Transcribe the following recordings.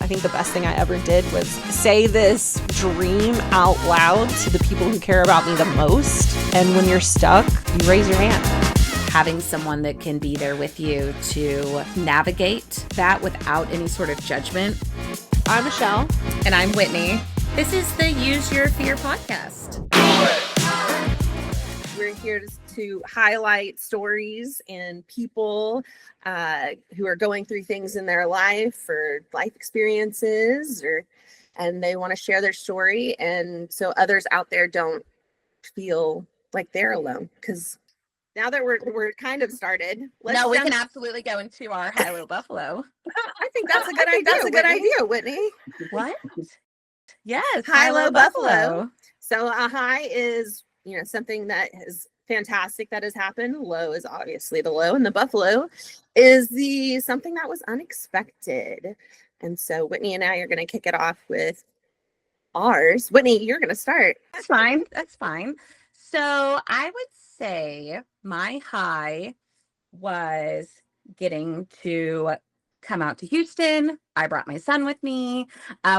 I think the best thing I ever did was say this dream out loud to the people who care about me the most. And when you're stuck, you raise your hand. Having someone that can be there with you to navigate that without any sort of judgment. I'm Michelle. And I'm Whitney. This is the Use Your Fear podcast. We're here to highlight stories and people who are going through things in their life or life experiences, and they want to share their story, and so others out there don't feel like they're alone. Because now that we're kind of started, we can absolutely go into our High-Low Buffalo. I think that's a good idea. That's a good idea, Whitney. What? Yes, High-Low Buffalo. So a high is, something that is fantastic that has happened. Low is obviously the low, and the buffalo is the something that was unexpected. And so Whitney and I are going to kick it off with ours. Whitney, you're going to start. That's fine. So I would say my high was getting to come out to Houston. I brought my son with me.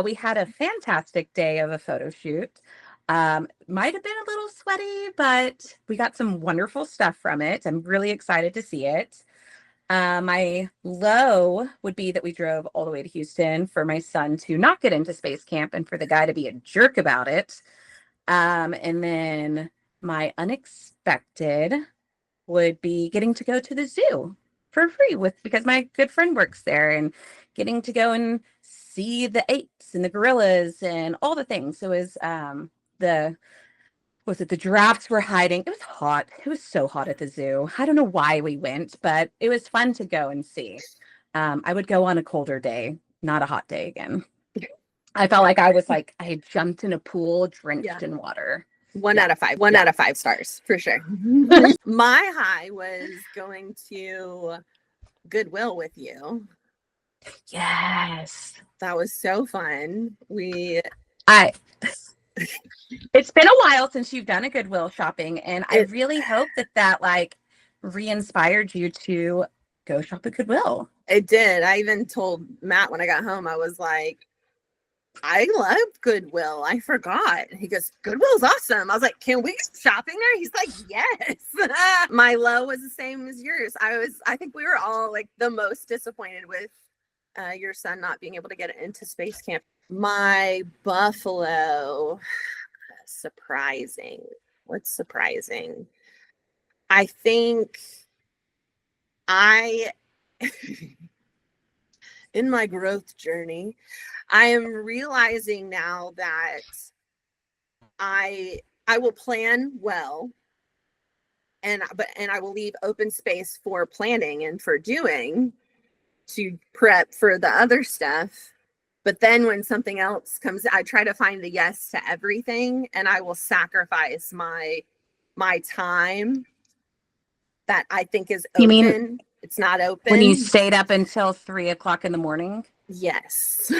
We had a fantastic day of a photo shoot. Might have been a little sweaty, but we got some wonderful stuff from it. I'm really excited to see it. My low would be that we drove all the way to Houston for my son to not get into space camp and for the guy to be a jerk about it. And then my unexpected would be getting to go to the zoo for free because my good friend works there, and getting to go and see the apes and the gorillas and all the things. So it was the giraffes were hiding. It was hot. It was so hot at the zoo. I don't know why we went, but it was fun to go and see. I would go on a colder day, not a hot day again. I felt like I had jumped in a pool drenched in water. One out of 5. Out of 5 stars for sure. My high was going to Goodwill with you. Yes. That was so fun. It's been a while since you've done a Goodwill shopping, and I really hope that re-inspired you to go shop at Goodwill. It did. I even told Matt when I got home, I was like, I love Goodwill. I forgot. He goes, Goodwill's awesome. I was like, can we go shopping there? He's like, yes. My low was the same as yours. I think we were all like the most disappointed with your son not being able to get into space camp. My buffalo, surprising. What's surprising? I think in my growth journey, I am realizing now that I will plan well, and I will leave open space for planning and for doing to prep for the other stuff. But then when something else comes, I try to find a yes to everything, and I will sacrifice my time that I think is open. You mean it's not open? When you stayed up until 3 o'clock in the morning? Yes.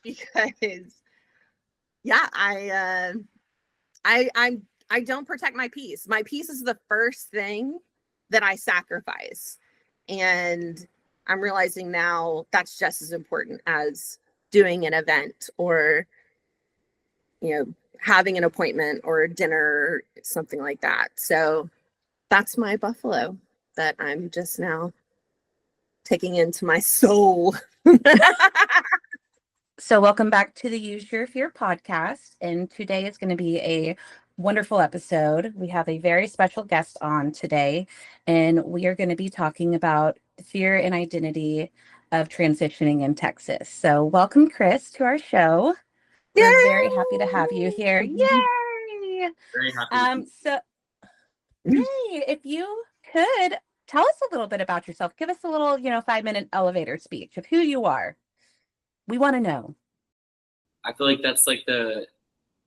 Because I don't protect my peace. My peace is the first thing that I sacrifice. And I'm realizing now that's just as important as doing an event or, having an appointment or a dinner or something like that. So that's my buffalo that I'm just now taking into my soul. So welcome back to the Use Your Fear podcast. And today is going to be a wonderful episode. We have a very special guest on today, and we are going to be talking about fear and identity of transitioning in Texas. So welcome, Kris, to our show. Yay! We're very happy to have you here. Yay! Very happy. If you could tell us a little bit about yourself. Give us a little, 5-minute elevator speech of who you are. We want to know. I feel like that's like the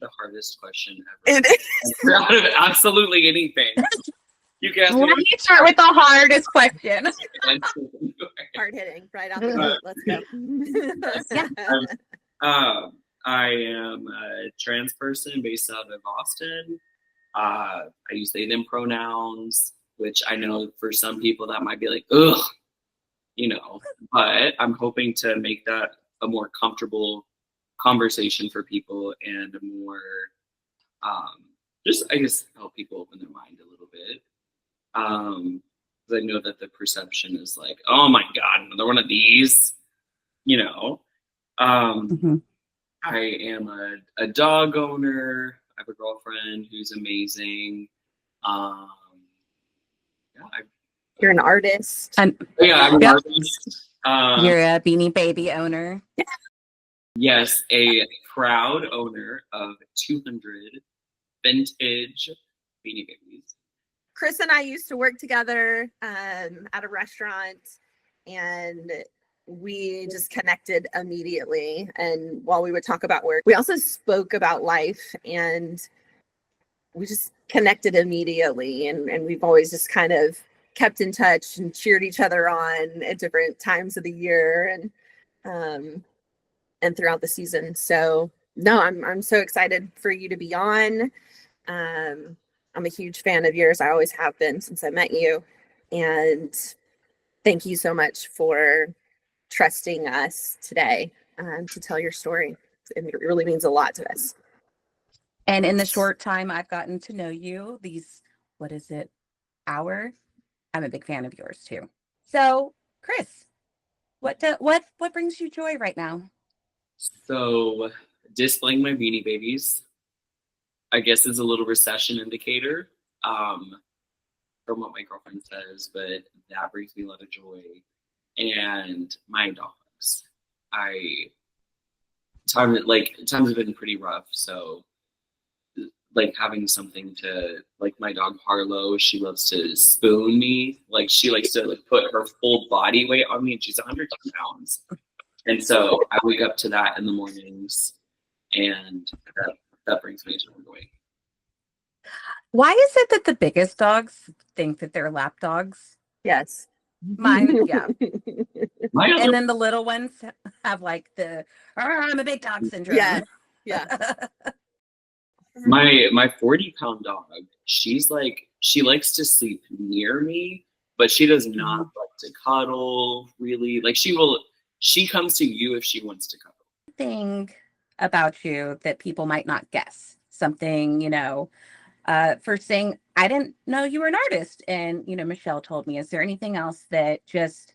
hardest question ever. It is. Out of absolutely anything. You can ask Why me. don't you start with the hardest question? Hard hitting right off the bat. Let's go. Yeah. I am a trans person based out of Austin. I use they them pronouns, which I know for some people that might be like, ugh, but I'm hoping to make that a more comfortable conversation for people and a more, just, I guess, help people open their mind a little bit. 'Cause I know that the perception is like, oh my God, another one of these, you know. Mhm. I am a dog owner. I have a girlfriend who's amazing. Um, yeah, You're an artist. I'm an Yep. artist. You're a Beanie Baby owner. Yes, a proud owner of 200 vintage Beanie Babies. Kris and I used to work together at a restaurant, and we just connected immediately. And while we would talk about work, we also spoke about life, and we just connected immediately. And we've always just kind of kept in touch and cheered each other on at different times of the year and throughout the season. So no, I'm so excited for you to be on. I'm a huge fan of yours. I always have been since I met you. And thank you so much for trusting us today to tell your story. It really means a lot to us. And in the short time I've gotten to know you, what is it, hour? I'm a big fan of yours too. So, Kris, what brings you joy right now? So, displaying my Beanie Babies, I guess, is a little recession indicator, from what my girlfriend says, but that brings me a lot of joy. And my dogs, times have been pretty rough, so like having something to, like, my dog Harlow, she loves to spoon me. Like, she likes to like put her full body weight on me, and she's 110 pounds. And so I wake up to that in the mornings, and that brings me to joy. Why is it that the biggest dogs think that they're lap dogs? Yes. Mine, yeah. My other And then the little ones have like I'm a big dog syndrome. Yeah. Yeah. my 40-pound dog, she's like, she likes to sleep near me, but she does not like to cuddle, really. Like, she comes to you if she wants to cuddle. Thing about you that people might not guess. Something, first thing, I didn't know you were an artist. And, Michelle told me, is there anything else that just,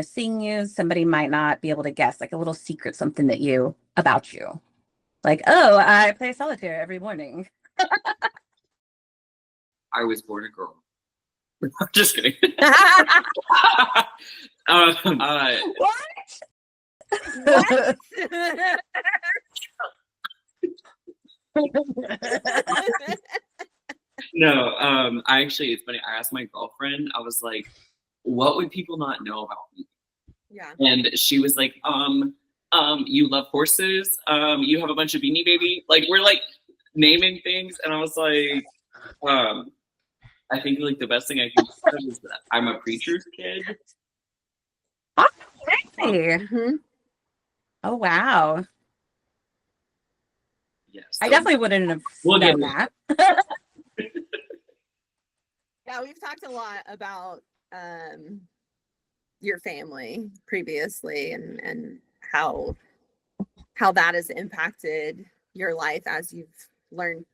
seeing you, somebody might not be able to guess, like a little secret, something about you? Like, oh, I play solitaire every morning. I was born a girl. Just kidding. What? What? No, I actually, it's funny. I asked my girlfriend, I was like, what would people not know about me? Yeah. And she was like, you love horses. You have a bunch of Beanie Baby. Like, we're like naming things. And I was like, I think like the best thing I can say is that I'm a preacher's kid. Oh, really? Mm-hmm. Oh, wow. Yes. I definitely wouldn't have known that. Yeah, we've talked a lot about your family previously and how that has impacted your life as you've learned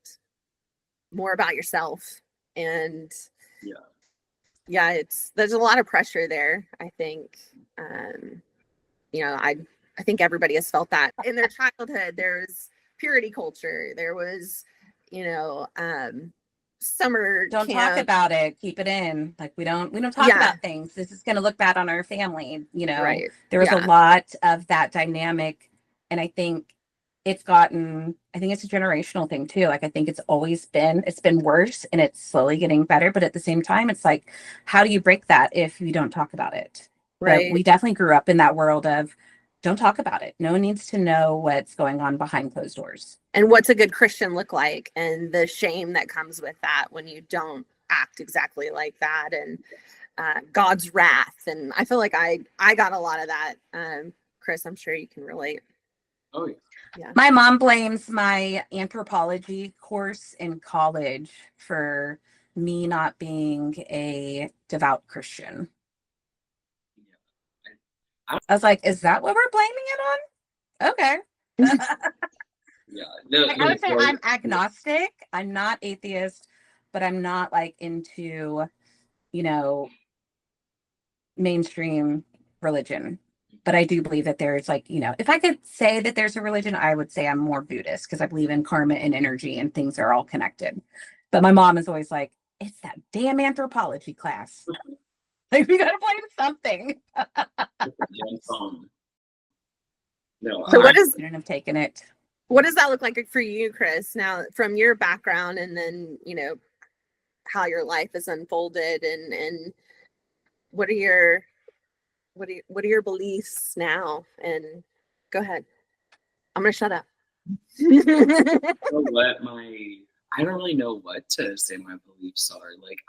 more about yourself. And yeah, there's a lot of pressure there, I think. I think everybody has felt that in their childhood. There's purity culture. There was, summer Don't camp. talk about it. Keep it in. Like, we don't talk about things. This is going to look bad on our family. Right. There was a lot of that dynamic. And I think it's a generational thing too. Like, I think it's been worse and it's slowly getting better. But at the same time, it's like, how do you break that if you don't talk about it? Right. But we definitely grew up in that world of don't talk about it. No one needs to know what's going on behind closed doors. And what's a good Christian look like, and the shame that comes with that when you don't act exactly like that, and God's wrath. And I feel like I got a lot of that. Kris, I'm sure you can relate. Oh, yeah. My mom blames my anthropology course in college for me not being a devout Christian. I was like, is that what we're blaming it on? Okay. Yeah. No, Like, I no, would say so- I'm agnostic. I'm not atheist, but I'm not like into, you know, mainstream religion. But I do believe that there's like, if I could say that there's a religion, I would say I'm more Buddhist because I believe in karma and energy and things are all connected. But my mom is always like, it's that damn anthropology class. Like, we gotta blame something. Young phone. No, So I, what is Shouldn't have taken it. what does that look like for you, Kris? Now, from your background, and then how your life has unfolded, and what are your what are your beliefs now? And go ahead. I'm gonna shut up. you know what I don't really know what to say my beliefs are. Like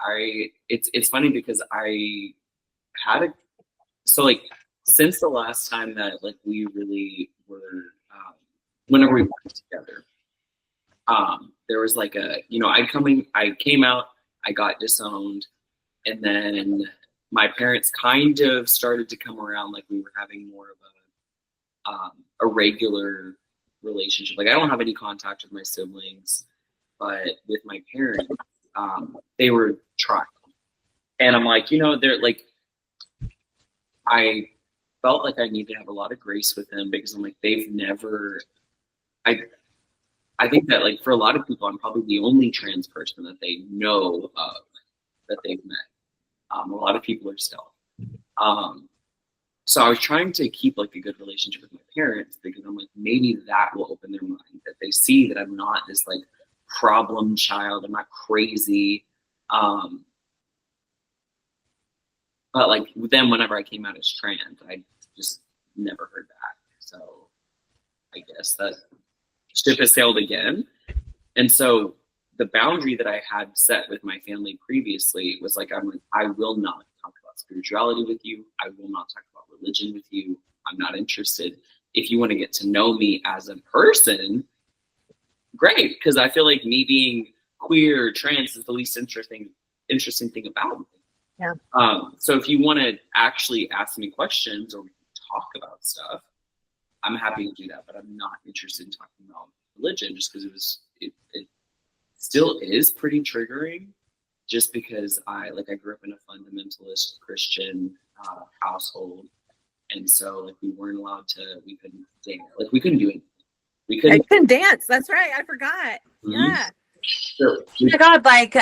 it's funny because I had a so like since the last time that like we really were whenever we worked together, there was like I came out, I got disowned, and then my parents kind of started to come around, like we were having more of a regular relationship. Like I don't have any contact with my siblings, but with my parents, they were trying. And I'm like, they're like, I felt like I need to have a lot of grace with them because I'm like, they've never, I, I think that like for a lot of people, I'm probably the only trans person that they know of that they've met. A lot of people are still. So I was trying to keep like a good relationship with my parents because I'm like, maybe that will open their mind, that they see that I'm not this like problem child. I'm not crazy. But like then whenever I came out as trans, I just never heard back. So I guess that ship has sailed again. And so the boundary that I had set with my family previously was like, I will not talk about spirituality with you. I will not talk about religion with you. I'm not interested. If you want to get to know me as a person, great. Because I feel like me being queer or trans is the least interesting thing about me. Yeah. So if you want to actually ask me questions or we can talk about stuff, I'm happy to do that. But I'm not interested in talking about religion just because it still is pretty triggering. Just because I grew up in a fundamentalist Christian household, and so we weren't allowed to. We couldn't dance. We couldn't do anything. We couldn't. I couldn't dance. That's right. I forgot. Mhm. Yeah. So Oh my God, like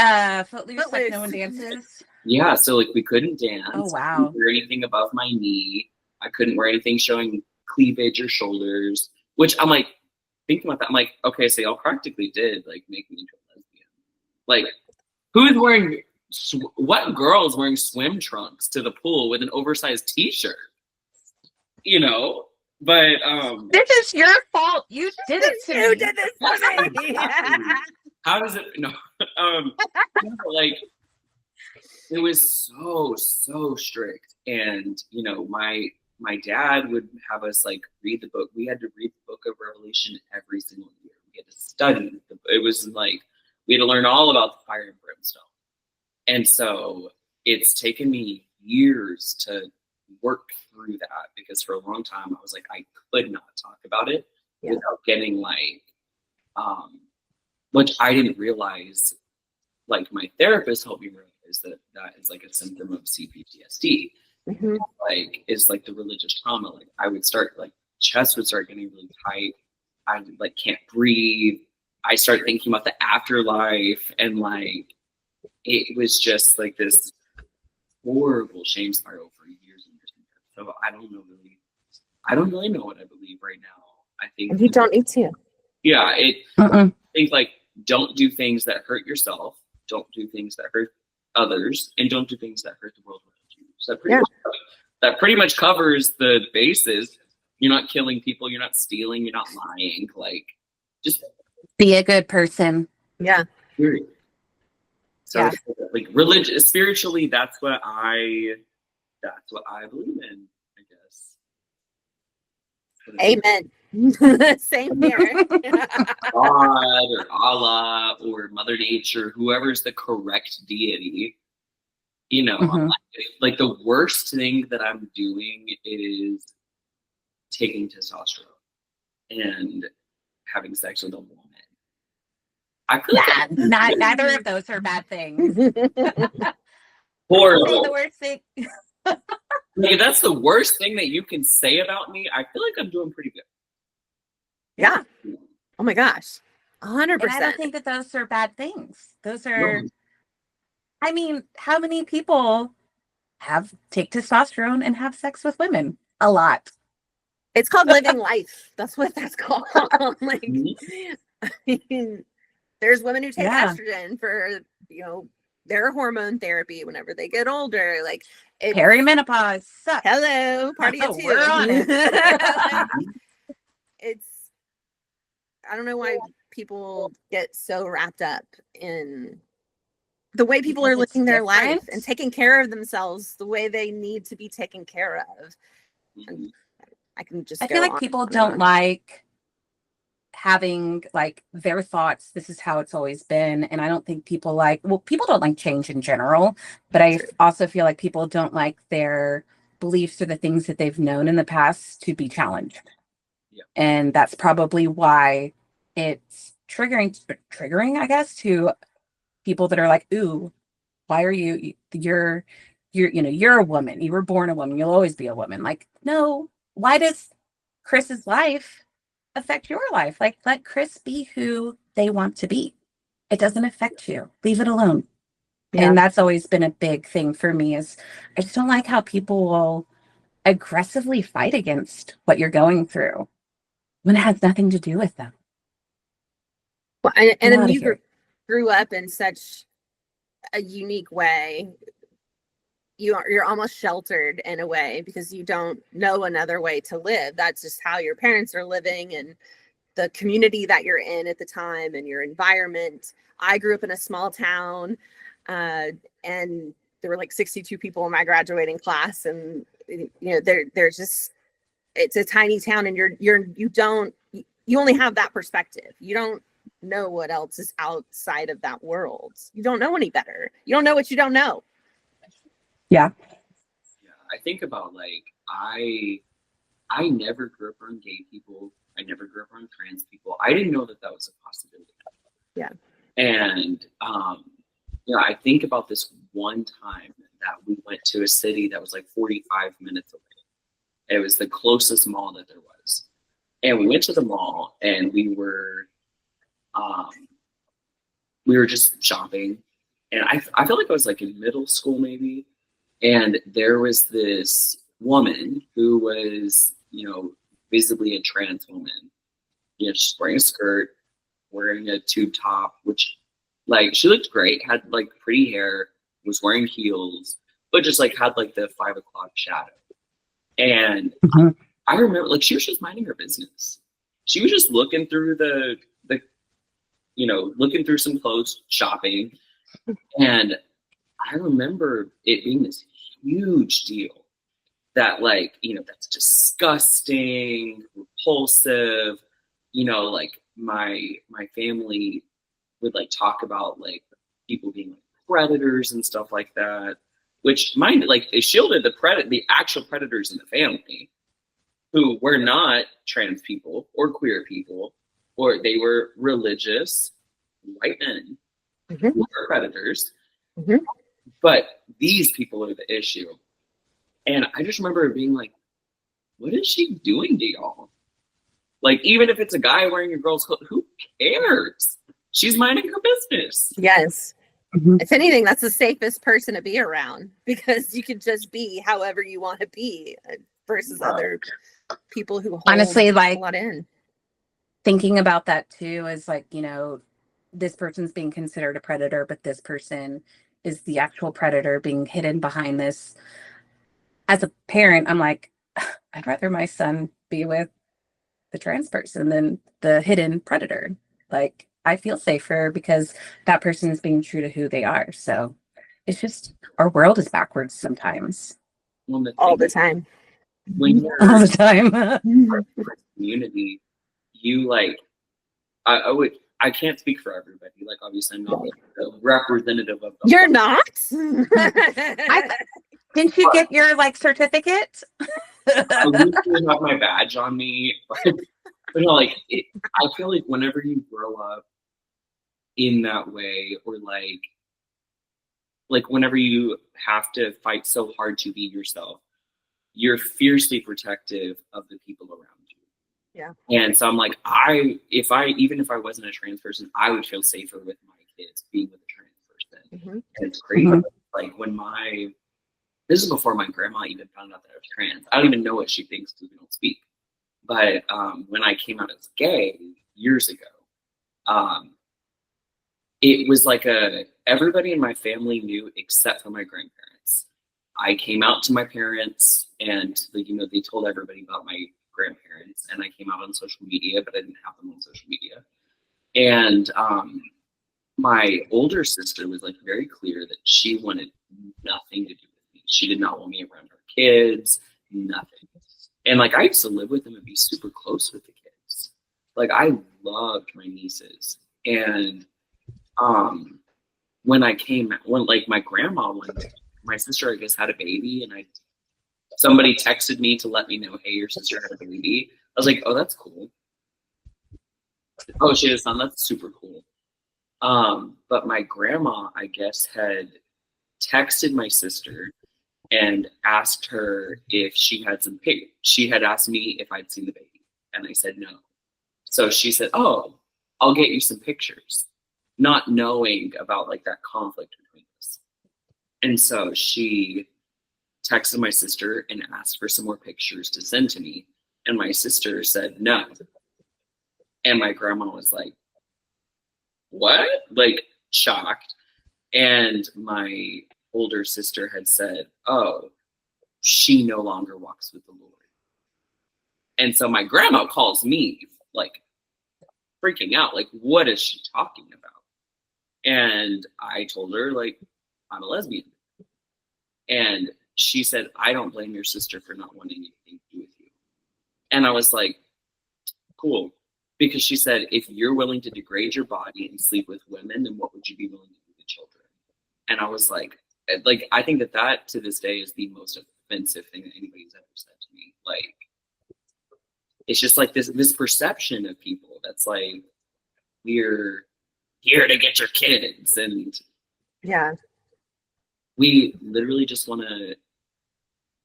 Footloose, like no Footloose. one dances. yeah, so we couldn't dance. Oh, wow. I couldn't wear anything above my knee. I couldn't wear anything showing cleavage or shoulders. Which I'm like thinking about that. I'm like, okay, so y'all practically did like make me into a lesbian. Like, who's wearing? What girl's wearing swim trunks to the pool with an oversized T-shirt? But This is your fault. You did it to You me. did this to me. how does it? No, like it was so strict, and my dad would have us like read the book. We had to read the book of Revelation every single year. We had to study. It was like we had to learn all about the fire and brimstone. And so it's taken me years to work through that because for a long time I was like, I could not talk about it without getting like, which I didn't realize, like my therapist helped me realize that is like a symptom of CPTSD. Mhm. Like it's like the religious trauma. Like I would start like chest would start getting really tight. I like can't breathe. I start thinking about the afterlife and like it was just like this horrible shame spiral for years and years and years. So I don't really know what I believe right now. I think You don't need to. yeah, I think like don't do things that hurt yourself, don't do things that hurt others, and don't do things that hurt the world around you. So that pretty much covers the bases. You're not killing people, you're not stealing, you're not lying. Like just Be a good person. Yeah. period. So like religion, spiritually, that's what I believe in, I guess. Amen. Same here. God or Allah or Mother Nature, whoever's the correct deity, You know, Mhm. like the worst thing that I'm doing is taking testosterone and having sex with a woman. I feel like Neither of those are bad things. horrible. Say the worst thing. Like, if that's the worst thing that you can say about me, I feel like I'm doing pretty good. Yeah. Oh my gosh. And I don't 100%. think that those are bad things. Those No. are, I mean, how many people take testosterone and have sex with women? A lot. It's called living life. That's what that's called. Like, Mhm. I mean, there's women who take Yeah. estrogen for, their hormone therapy whenever they get older. Like, it's Perimenopause sucks. hello, party of two. We're on it. Like, it's, I don't know why people get so wrapped up in the way people are Because it's living their life different. and taking care of themselves the way they need to be taken care of. And I can just I go feel like on people and don't on. like having like their thoughts. This is how it's always been. And I don't think people people don't like change in general, but I True. also feel like people don't like their beliefs or the things that they've known in the past to be challenged. Yeah. And that's probably why it's triggering, I guess, to people that are like, ooh, why are you're a woman. You were born a woman. You'll always be a woman. Like, no, why does Chris's life affect your life? Like, let Kris be who they want to be. It doesn't affect you. Leave it alone. Yeah. And that's always been a big thing for me is I just don't like how people will aggressively fight against what you're going through when it has nothing to do with them. Well, Get and then out of you here. grew up in such a unique way. You're almost sheltered in a way because you don't know another way to live. That's just how your parents are living and the community that you're in at the time and your environment. I grew up in a small town, and there were like 62 people in my graduating class, and there's just, it's a tiny town, and you only have that perspective. You don't know what else is outside of that world. You don't know any better. You don't know what you don't know. Yeah. Yeah, I think about like I never grew up around gay people. I never grew up around trans people. I didn't know that that was a possibility. Yeah. And I think about this one time that we went to a city that was like 45 minutes away. It was the closest mall that there was. And we went to the mall and we were just shopping. And I felt like I was like in middle school maybe. And there was this woman who was, visibly a trans woman. She's wearing a skirt, wearing a tube top, which like she looked great, had like pretty hair, was wearing heels, but just like had like the 5 o'clock shadow. And Mhm. I remember like she was just minding her business. She was just looking through looking through some clothes, shopping. And I remember it being this huge deal that like, that's disgusting, repulsive, like my family would like talk about like people being like predators and stuff like that, which mine like they shielded the actual predators in the family who were not trans people or queer people, or they were religious white men who were predators. Mhm. But these people are the issue. And I just remember being like, what is she doing to y'all? Like, even if it's a guy wearing a girl's clothes, who cares? She's minding her business. Yes. Mhm. If anything, that's the safest person to be around because you can just be however you want to be versus other people who hold Honestly, a like lot in. thinking about that too is like, this person's being considered a predator, but this person is the actual predator being hidden behind this. As a parent, I'm like, I'd rather my son be with the trans person than the hidden predator. Like, I feel safer because that person is being true to who they are. So it's just our world is backwards sometimes. Well, All the time. when All you're the time. part of a community, you like, I would I can't speak for everybody. Like, obviously, I'm not like a representative of the You're not? Didn't you get your like certificate? I usually have my badge on me. But you know, like, I feel like whenever you grow up in that way, or like whenever you have to fight so hard to be yourself, you're fiercely protective of the people around you. Yeah. And so I'm like, even if I wasn't a trans person, I would feel safer with my kids being with a trans person. Mm-hmm. And it's crazy. Mhm. Like this is before my grandma even found out that I was trans. I don't even know what she thinks because we don't speak. But when I came out as gay years ago, it was like everybody in my family knew except for my grandparents. I came out to my parents, and they told everybody about my grandparents, and I came out on social media, but I didn't have them on social media. And my older sister was like very clear that she wanted nothing to do with me. She did not want me around her kids, nothing. And like, I used to live with them and be super close with the kids. Like, I loved my nieces. And when like my grandma, my sister, I guess, had a baby, and somebody texted me to let me know, hey, your sister had a baby. I was like, oh, that's cool. Oh, she had a son. That's super cool. But my grandma, I guess, had texted my sister and asked her if she had some pictures. She had asked me if I'd seen the baby, and I said no. So she said, oh, I'll get you some pictures, not knowing about like that conflict between us. And so she texted my sister and asked for some more pictures to send to me. And my sister said no. And my grandma was like, what? Like, shocked. And my older sister had said, oh, she no longer walks with the Lord. And so my grandma calls me like freaking out, like, what is she talking about? And I told her, like, I'm a lesbian. And she said, I don't blame your sister for not wanting anything to do with you. And I was like, cool. Because she said, if you're willing to degrade your body and sleep with women, then what would you be willing to do with children? And I was like, I think that to this day is the most offensive thing that anybody's ever said to me. Like, it's just like this perception of people that's like, we're here to get your kids, and Yeah. we literally just want to,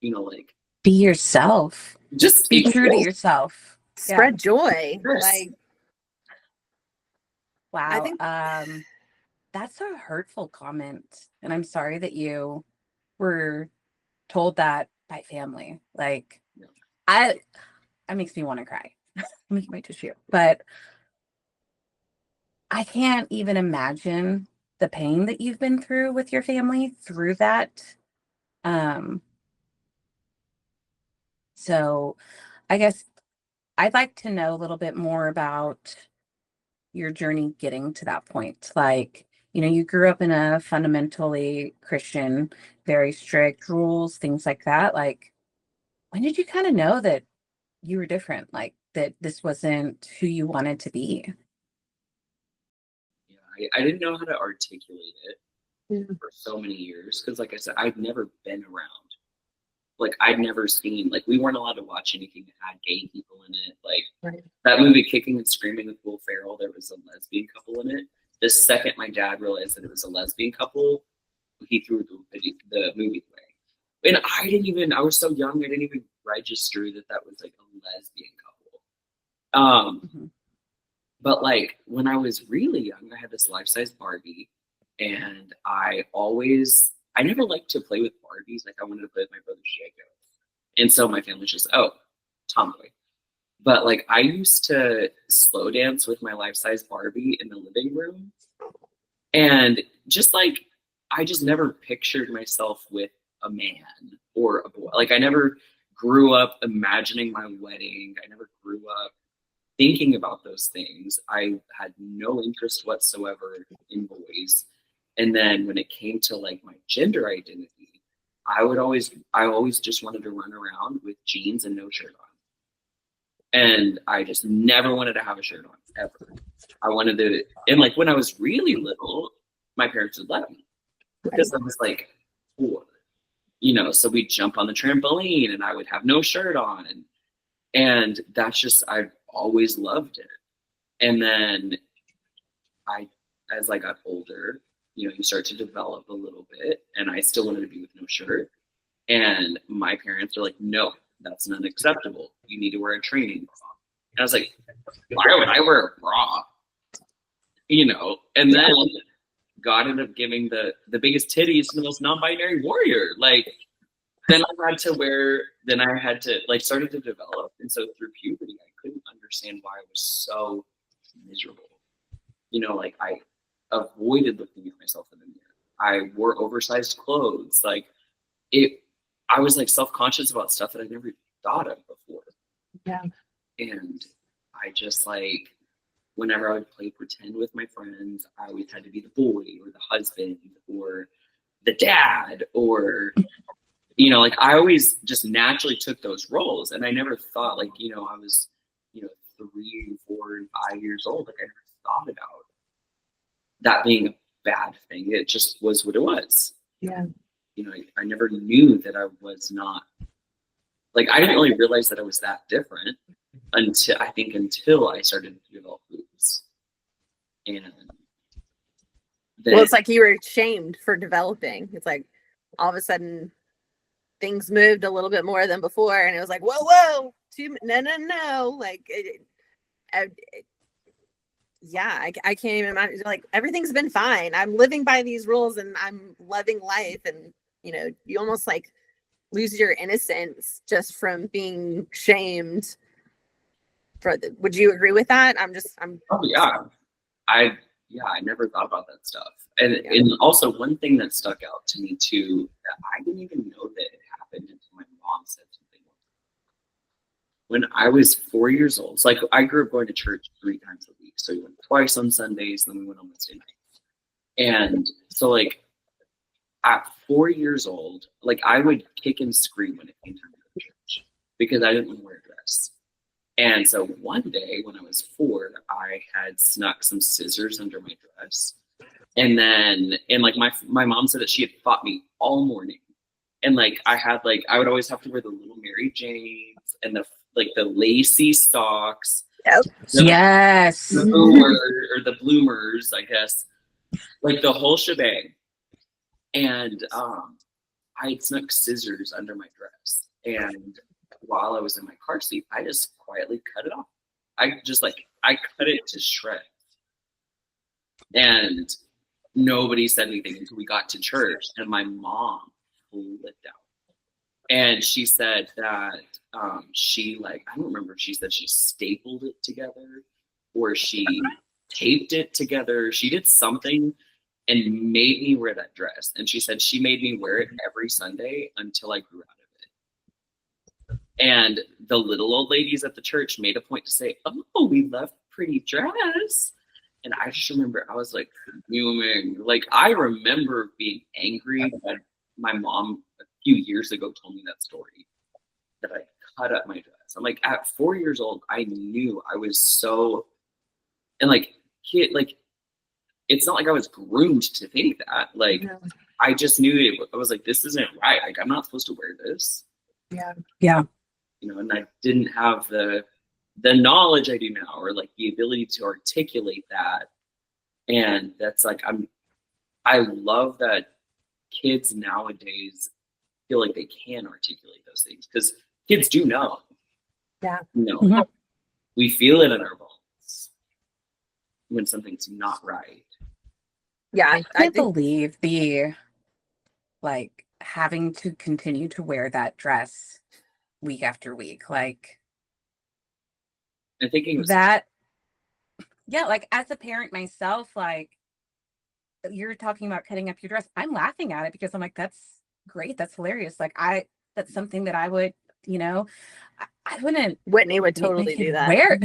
like, Be yourself. just Be true to yourself. Spread joy. Yes. Like, Wow. I think That's a hurtful comment. And I'm sorry that you were told that by family. Like, it makes me want to cry. Let me get my tissue. But I can't even imagine the pain that you've been through with your family through that. So I guess I'd like to know a little bit more about your journey getting to that point. Like, you grew up in a fundamentally Christian, very strict rules, things like that. Like, when did you kind of know that you were different? Like, that this wasn't who you wanted to be? Yeah, I didn't know how to articulate it for so many years because, like I said, I've never been around. Like, I'd never seen, like, we weren't allowed to watch anything that had gay people in it. Like, that movie Kicking and Screaming with Will Ferrell, there was a lesbian couple in it. The second my dad realized that it was a lesbian couple, he threw the movie away. And I was so young, I didn't even register that was like a lesbian couple. But like, when I was really young, I had this life-size Barbie, and I never liked to play with Barbies. Like, I wanted to play with my brother's Legos. And so my family was just, oh, tomboy. But like, I used to slow dance with my life-size Barbie in the living room. And just like, I just never pictured myself with a man or a boy. Like, I never grew up imagining my wedding. I never grew up thinking about those things. I had no interest whatsoever in boys. And then when it came to like my gender identity, I always just wanted to run around with jeans and no shirt on. And I just never wanted to have a shirt on, ever. I wanted to, and like when I was really little, my parents would let me because I was like 4, you know, so we'd jump on the trampoline and I would have no shirt on. And that's just, I've always loved it. And then as I got older, you know, you start to develop a little bit, and I still wanted to be with no shirt. And my parents were like, no, that's not acceptable. You need to wear a training bra. And I was like, why would I wear a bra? You know, and then God ended up giving the biggest titties to the most non-binary warrior. Like, then I had to like started to develop. And so through puberty, I couldn't understand why I was so miserable. You know, like I avoided looking at myself in the mirror. I wore oversized clothes. Like I was like self-conscious about stuff that I never thought of before. Yeah. And I just like, whenever I would play pretend with my friends, I always had to be the boy or the husband or the dad or, you know, like I always just naturally took those roles. And I never thought like, you know, I was, you know, 3, 4, and 5 years old. Like I never thought about that being a bad thing. It just was what it was. Yeah. You know, I never knew that I was not, like, I didn't really realize that I was that different until I started to develop boobs. And then, Well, it's like you were shamed for developing. It's like all of a sudden things moved a little bit more than before, and it was like, whoa, no. Like, yeah, I can't even imagine. Like, everything's been fine. I'm living by these rules, and I'm loving life. And you know, you almost like lose your innocence just from being shamed. Would you agree with that? oh yeah, I never thought about that stuff. And also one thing that stuck out to me too, that I didn't even know that it happened until my mom said something. When I was 4 years old, so like I grew up going to church 3 times a week. So we went twice on Sundays, then we went on Wednesday night. And so like at 4 years old, like I would kick and scream when it came time to go to church because I didn't want to wear a dress. And so one day when I was 4, I had snuck some scissors under my dress. And like my mom said that she had fought me all morning. And like I would always have to wear the little Mary Janes and the lacy socks. Yep. Yes. Or the bloomers, I guess. Like the whole shebang. And I had snuck scissors under my dress. And while I was in my car seat, I just quietly cut it off. I cut it to shreds. And nobody said anything until we got to church, and my mom flipped out. And she said that she I don't remember if she said she stapled it together or she taped it together. She did something and made me wear that dress. And she said she made me wear it every Sunday until I grew out of it. And the little old ladies at the church made a point to say, oh, we love pretty dress. And I just remember I was like fuming. Like I remember being angry that my mom a few years ago told me that story, that I cut up my dress. I'm like, at 4 years old, I knew I was so, and like it's not like I was groomed to think that. Like I just knew I was like, this isn't right. Like I'm not supposed to wear this. Yeah. You know, and I didn't have the knowledge I do now, or like the ability to articulate that. And that's like, I love that kids nowadays feel like they can articulate those things, because kids do know. Yeah. You know, we feel it in our bones when something's not right. Yeah. I can't believe the like having to continue to wear that dress week after week. Like I'm thinking that. Yeah, like as a parent myself, like you're talking about cutting up your dress, I'm laughing at it because I'm like, that's great, that's hilarious. Like that's something that I would, you know, I wouldn't Whitney would make my totally kid do that. wear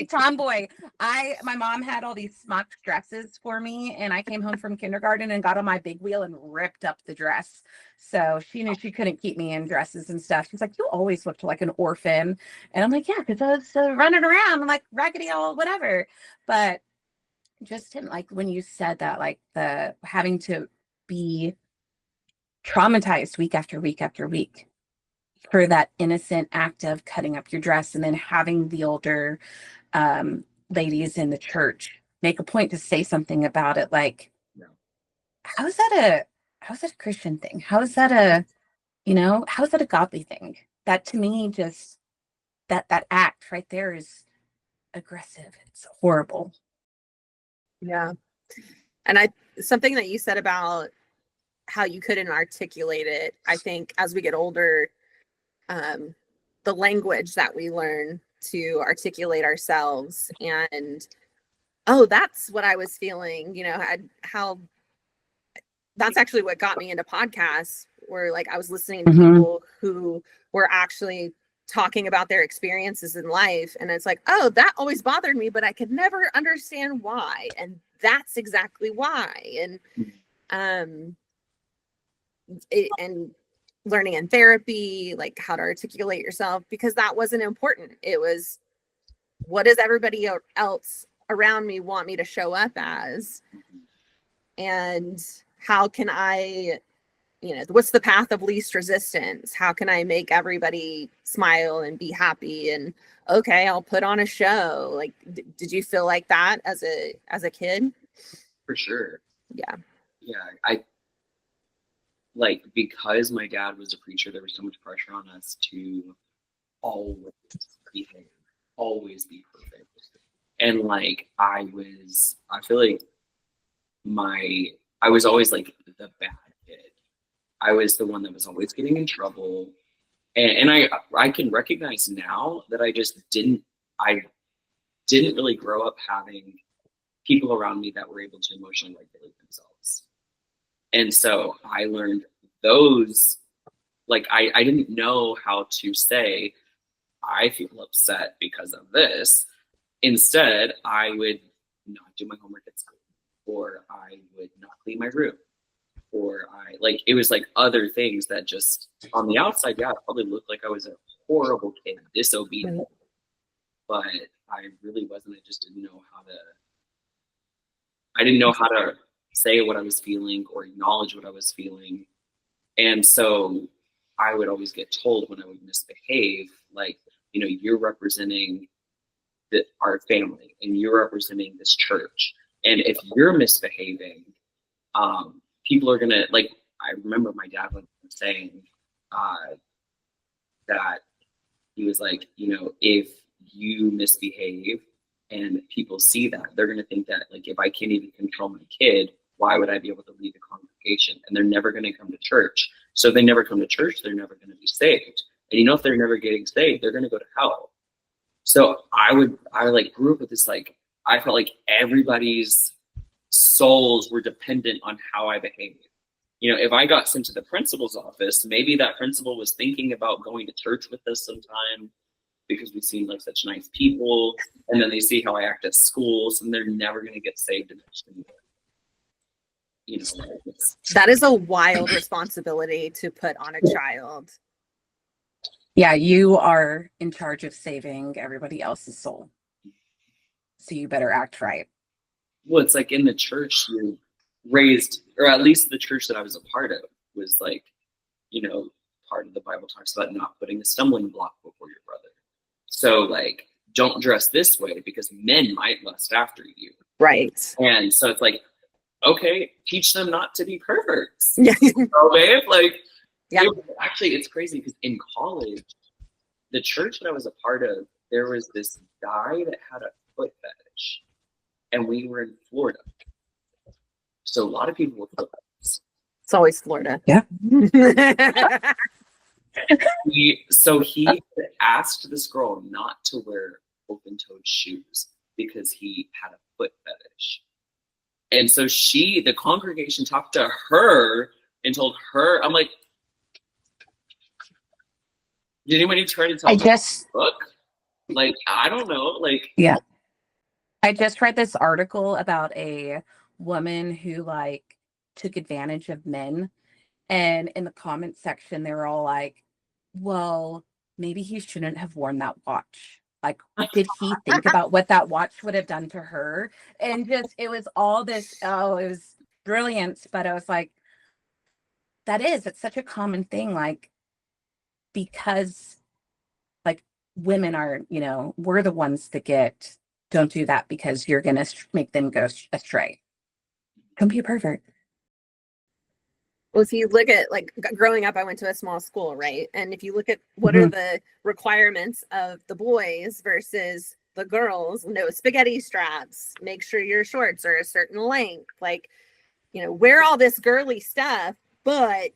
tomboy. My mom had all these smock dresses for me, and I came home from kindergarten and got on my big wheel and ripped up the dress. So she knew she couldn't keep me in dresses and stuff. She's like, you always looked like an orphan. And I'm like, yeah, because I was running around like raggedy old whatever. But just in, like, when you said that, like the having to be traumatized week after week after week for that innocent act of cutting up your dress, and then having the older ladies in the church make a point to say something about it, like, Yeah. how is that a Christian thing? How is that how is that a godly thing? That, to me, just that act right there is aggressive. It's horrible. Yeah. And something that you said about how you couldn't articulate it, I think as we get older, the language that we learn to articulate ourselves, and that's what I was feeling, how that's actually what got me into podcasts, where like I was listening to people who were actually talking about their experiences in life, and it's like, that always bothered me, but I could never understand why, and that's exactly why. And and learning in therapy, like how to articulate yourself, because that wasn't important. It was, what does everybody else around me want me to show up as? And how can I, what's the path of least resistance? How can I make everybody smile and be happy? And okay, I'll put on a show. Like, did you feel like that as a kid? For sure. Yeah. I like, because my dad was a preacher, there was so much pressure on us to always behave, always be perfect. And like, I feel like I was always like the bad kid. I was the one that was always getting in trouble. And I can recognize now that I didn't really grow up having people around me that were able to emotionally regulate themselves. And so I learned those, like, I didn't know how to say, I feel upset because of this. Instead, I would not do my homework at school, or I would not clean my room, or it was like other things that just on the outside, yeah, it probably looked like I was a horrible kid, disobedient, but I really wasn't. I didn't know how to say what I was feeling or acknowledge what I was feeling. And so I would always get told when I would misbehave, like, you're representing our family, and you're representing this church. And if you're misbehaving, people are going to, like, I remember my dad saying that he was like, if you misbehave and people see that, they're going to think that, like, if I can't even control my kid, why would I be able to lead a congregation? And they're never going to come to church. So if they never come to church, they're never going to be saved. And if they're never getting saved, they're going to go to hell. So I grew up with this, like, I felt like everybody's souls were dependent on how I behaved. If I got sent to the principal's office, maybe that principal was thinking about going to church with us sometime, because we seemed like such nice people. And then they see how I act at schools, and they're never going to get saved eventually. That is a wild responsibility to put on a child. Yeah, you are in charge of saving everybody else's soul, so you better act right. Well, it's like in the church you raised, or at least the church that I was a part of was like, part of the Bible talks about not putting a stumbling block before your brother. So like, don't dress this way because men might lust after you. Right. And so it's like, okay, teach them not to be perverts. Yeah. Babe? Like, yeah. It's crazy because in college, the church that I was a part of, there was this guy that had a foot fetish, and we were in Florida. So a lot of people were foot fetishes. It's always Florida. Yeah. He asked this girl not to wear open-toed shoes because he had a foot fetish. And so the congregation talked to her and told her, I'm like, Did anybody try to tell I me just, book? Like, I don't know. Like, yeah, I just read this article about a woman who like took advantage of men. And in the comment section, they were all like, well, maybe he shouldn't have worn that watch. Like, did he think about what that watch would have done to her? And just, it was all this, oh, it was brilliant. But I was like, it's such a common thing. Like, because like women are, we're the ones that don't do that because you're going to make them go astray. Don't be a pervert. Well, if you look at like growing up, I went to a small school, right? And if you look at what Mhm. are the requirements of the boys versus the girls, no spaghetti straps, make sure your shorts are a certain length, like, wear all this girly stuff, but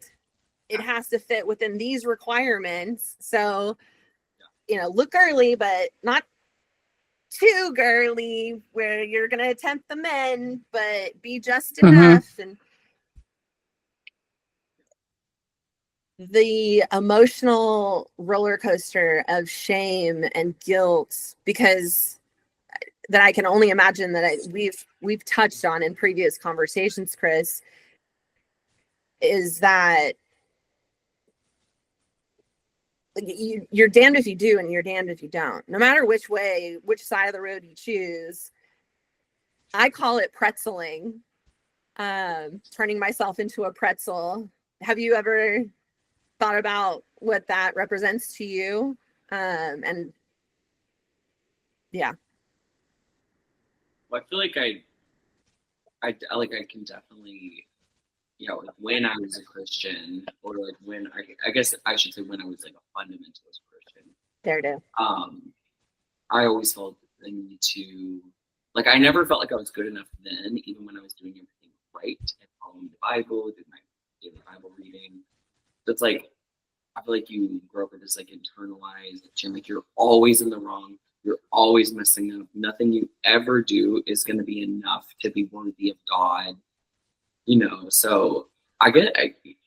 it has to fit within these requirements. So, look girly, but not too girly where you're going to tempt the men, but be just enough. And the emotional roller coaster of shame and guilt, because that I can only imagine that we've touched on in previous conversations, Kris, is that like, you're damned if you do and you're damned if you don't. No matter which side of the road you choose. I call it pretzeling, turning myself into a pretzel. Have you ever thought about what that represents to you? And yeah. well, I feel like I can definitely, like when I was a Christian, or like when I guess I should say when I was like a fundamentalist Christian. There it is. I always felt the need to, like, I never felt like I was good enough then, even when I was doing everything right and following the Bible, did my daily Bible reading. So it's like, I feel like you grow up with this like internalized, like you're always in the wrong, you're always messing up. Nothing you ever do is going to be enough to be worthy of God, So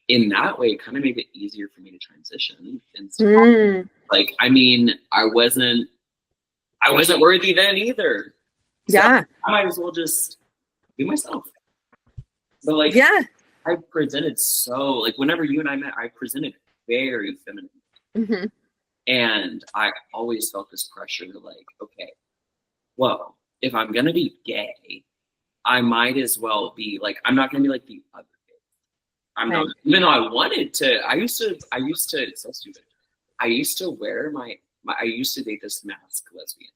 in that way, it kind of made it easier for me to transition. And like, I mean, I wasn't worthy then either. So Yeah. I might as well just be myself. But like, yeah. I presented like whenever you and I met, I presented very feminine. Mm-hmm. And I always felt this pressure to like, okay, well, if I'm going to be gay, I might as well be like, I'm not going to be like the other gay. I'm not, even though I wanted to, it's so stupid. I used to wear I used to date this masked lesbian.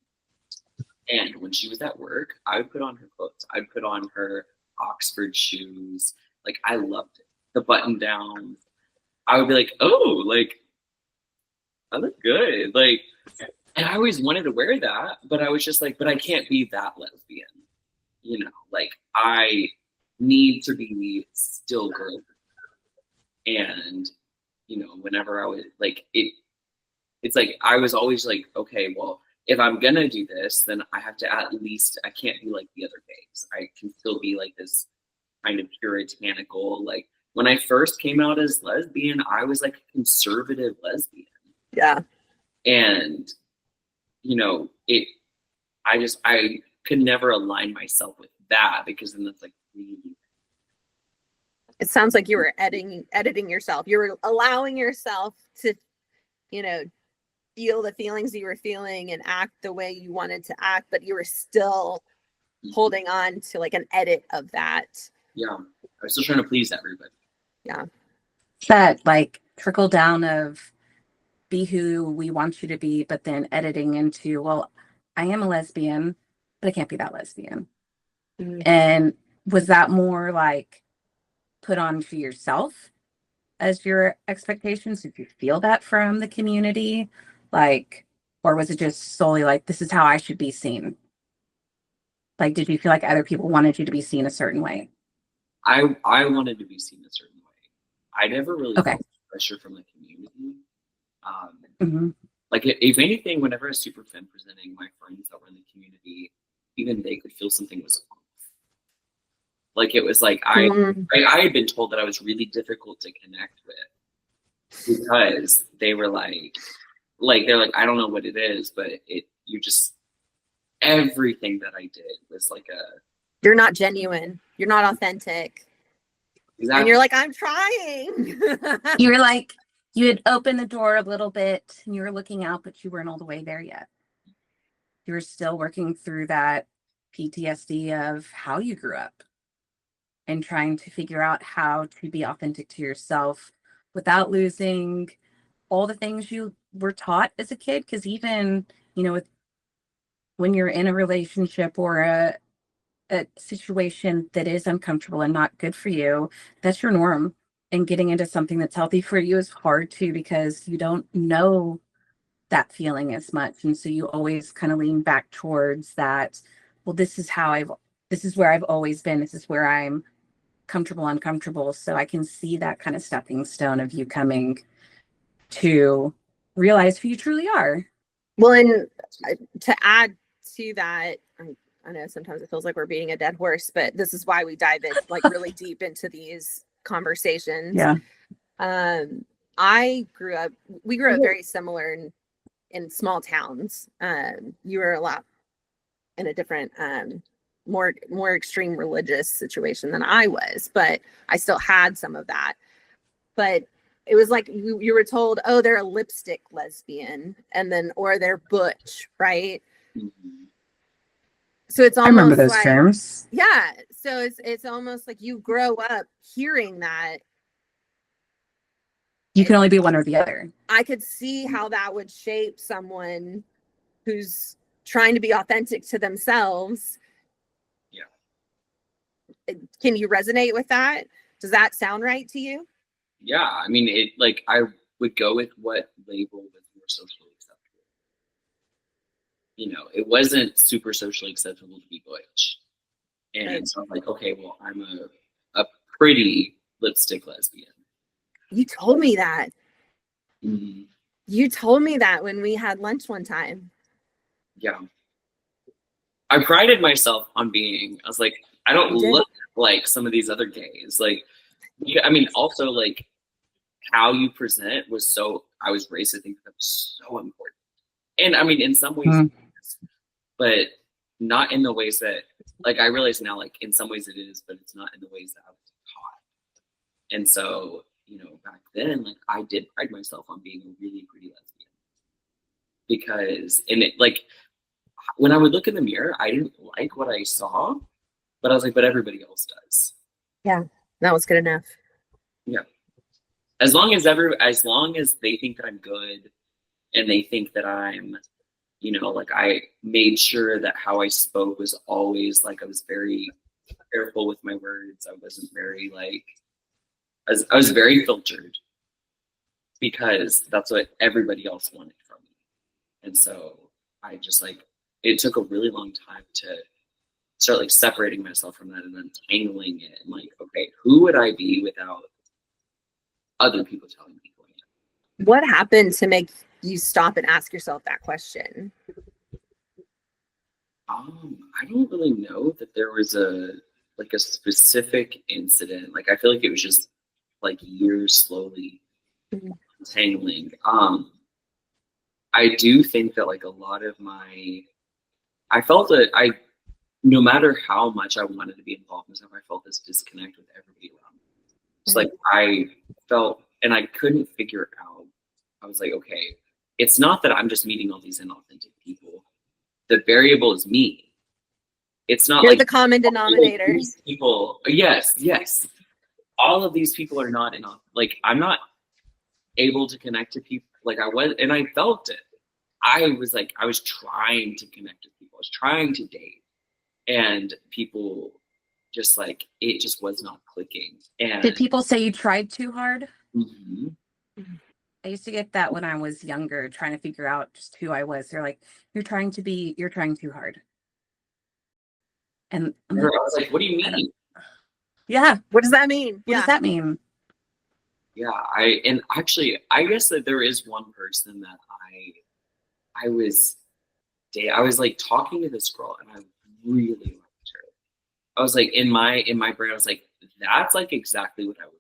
And when she was at work, I would put on her clothes. I'd put on her Oxford shoes. Like, I loved it. The button down. I would be like, oh, like, I look good. Like, and I always wanted to wear that, but I was just like, but I can't be that lesbian. Like, I need to be still good. And, whenever I was like, it's like, I was always like, okay, well, if I'm gonna do this, then I have to at least, I can't be like the other gays. I can still be like this kind of puritanical, like when I first came out as lesbian, I was like a conservative lesbian. Yeah. And, I could never align myself with that because then that's like really. It sounds like you were editing yourself. You were allowing yourself to, feel the feelings you were feeling and act the way you wanted to act, but you were still holding on to like an edit of that. Yeah. I was still trying to please everybody. Yeah. That like trickle down of be who we want you to be, but then editing into, well, I am a lesbian, but I can't be that lesbian. Mm-hmm. And was that more like put on for yourself as your expectations? Did you feel that from the community? Like, or was it just solely like, this is how I should be seen? Like, did you feel like other people wanted you to be seen a certain way? I wanted to be seen a certain way. I never really felt pressure from the community. Like, if anything, whenever I was super femme presenting, my friends that were in the community, even they could feel something was off. Like, it was like I had been told that I was really difficult to connect with because they were like, like they're like, I don't know what it is, but you just, everything that I did was like You're not genuine. You're not authentic. exactly. And you're like, I'm trying. You were like, you had opened the door a little bit and you were looking out, but you weren't all the way there yet. You were still working through that PTSD of how you grew up and trying to figure out how to be authentic to yourself without losing all the things you were taught as a kid. Because even, when you're in a relationship or a situation that is uncomfortable and not good for you, that's your norm. And getting into something that's healthy for you is hard too, because you don't know that feeling as much. And so you always kind of lean back towards that. Well, this is where I've always been. This is where I'm comfortable, uncomfortable. So I can see that kind of stepping stone of you coming to realize who you truly are. Well, and to add to that, I know sometimes it feels like we're beating a dead horse, but this is why we dive in like really deep into these conversations. Yeah. We grew up very similar in small towns. You were a lot in a different, more extreme religious situation than I was, but I still had some of that. But it was like you were told, oh, they're a lipstick lesbian, or they're butch, right? Mm-hmm. So it's almost, I remember those like, terms. Yeah. So it's almost like you grow up hearing that. You can only be one or the other. I could see how that would shape someone who's trying to be authentic to themselves. Yeah. Can you resonate with that? Does that sound right to you? Yeah. I mean, I would go with what label was more socially acceptable. It wasn't super socially acceptable to be butch. And so I'm like, okay, well, I'm a pretty lipstick lesbian. You told me that. Mm-hmm. You told me that when we had lunch one time. Yeah. I prided myself on I was like, I don't look like some of these other gays. Like, yeah, I mean, also like how you present I was raised to think that was so important. And I mean, in some ways, but not in the ways that, like, I realize now, like, in some ways it is, but it's not in the ways that I was taught. And so, back then, like, I did pride myself on being a really pretty lesbian. Because, when I would look in the mirror, I didn't like what I saw, but I was like, but everybody else does. Yeah, that was good enough. Yeah. As long as they think that I'm good and they think that I'm, like, I made sure that how I spoke was always like, I was very careful with my words. I wasn't very like, I was very filtered because that's what everybody else wanted from me. And so I just it took a really long time to start like separating myself from that and then tangling it and like, okay, who would I be without other people telling me who I am? What happened to make you stop and ask yourself that question? I don't really know that there was a specific incident. Like, I feel like it was just like years slowly tangling. I do think that like a lot of I felt that no matter how much I wanted to be involved in stuff, I felt this disconnect with everybody around me. It's like I felt, and I couldn't figure it out. I was like, okay, it's not that I'm just meeting all these inauthentic people. The variable is me. It's not You're like the common denominator. People, yes. All of these people are not I'm not able to connect to people like I was, and I felt it. I was trying to connect with people. I was trying to date, and people just it just was not clicking. And did people say you tried too hard? Mm-hmm. I used to get that when I was younger, trying to figure out just who I was. They're like, you're trying too hard. And I was like, what do you mean? Yeah. What does that mean? What does that mean? Yeah, I guess that there is one person that I was like talking to this girl and I really liked her. I was like, in my brain, I was like, that's like exactly what I would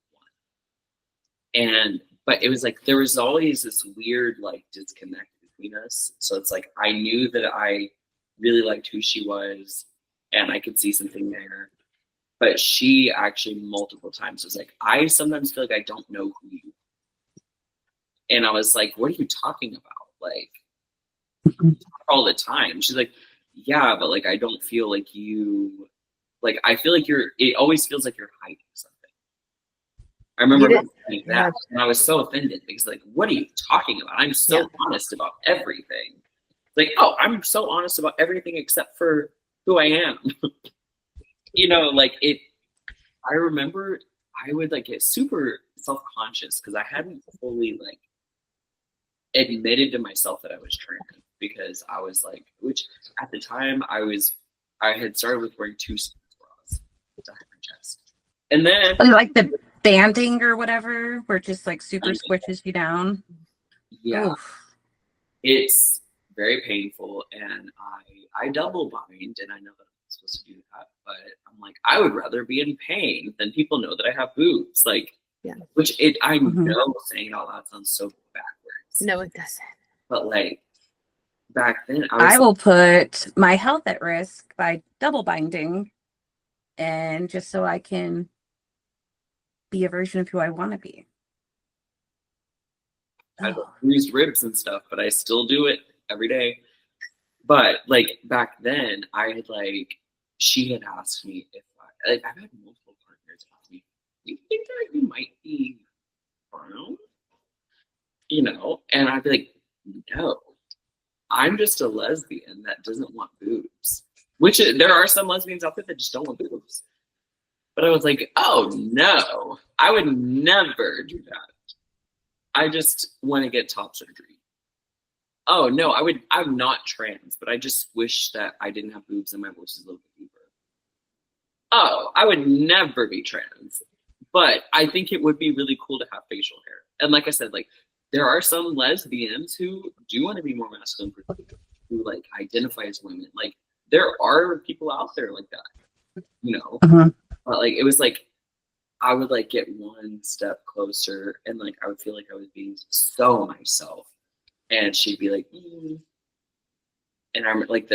want. but it was like there was always this weird like disconnect between us. So it's like I knew that I really liked who she was and I could see something there. But she actually multiple times was like, I sometimes feel like I don't know who you are. And I was like, what are you talking about? Like all the time. She's like, yeah, but like I don't feel like you like I feel like it always feels like you're hiding something. I remember saying that and I was so offended because like, what are you talking about? I'm so honest about everything. Like, oh, I'm so honest about everything except for who I am. You know, like I remember I would like get super self-conscious because I hadn't fully like admitted to myself that I was trans because I was like, which at the time I had started with wearing 2 sports bras to hide my chest. And then like the banding or whatever, where it just like super squishes you down. Yeah. Oof. It's very painful and I double bind and I know that I'm supposed to do that, but I'm like, I would rather be in pain than people know that I have boobs. Like, which I know saying it out loud sounds so backwards. No, it doesn't. But like back then, I will put my health at risk by double binding, and just so I can be a version of who I want to be. I bruised ribs and stuff, but I still do it every day. But like back then, I had like she had asked me if I've had multiple partners ask me, "Do you think that you might be brown?" You know, and I'd be like, "No, I'm just a lesbian that doesn't want boobs." Which there are some lesbians out there that just don't want boobs. But I was like, "Oh no, I would never do that. I just want to get top surgery." Oh no, I'm not trans, but I just wish that I didn't have boobs and my voice is a little bit deeper. Oh, I would never be trans, but I think it would be really cool to have facial hair. And like I said, like there are some lesbians who do want to be more masculine, who like identify as women. Like there are people out there like that, you know. But like it was like I would like get one step closer, and like I would feel like I was being so myself. And she'd be like, and I'm like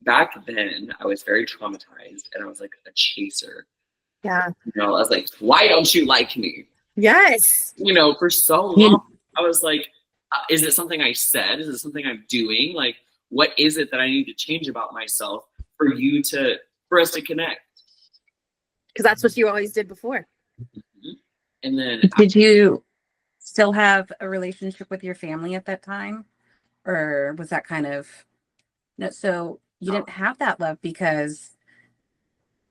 back then I was very traumatized and I was like a chaser. Yeah. You know, I was like, why don't you like me? Yes. You know, for so long, I was like, is it something I said? Is it something I'm doing? Like, what is it that I need to change about myself for us to connect? Because that's what you always did before. And then did you still have a relationship with your family at that time, or was that kind of no? So you didn't have that love because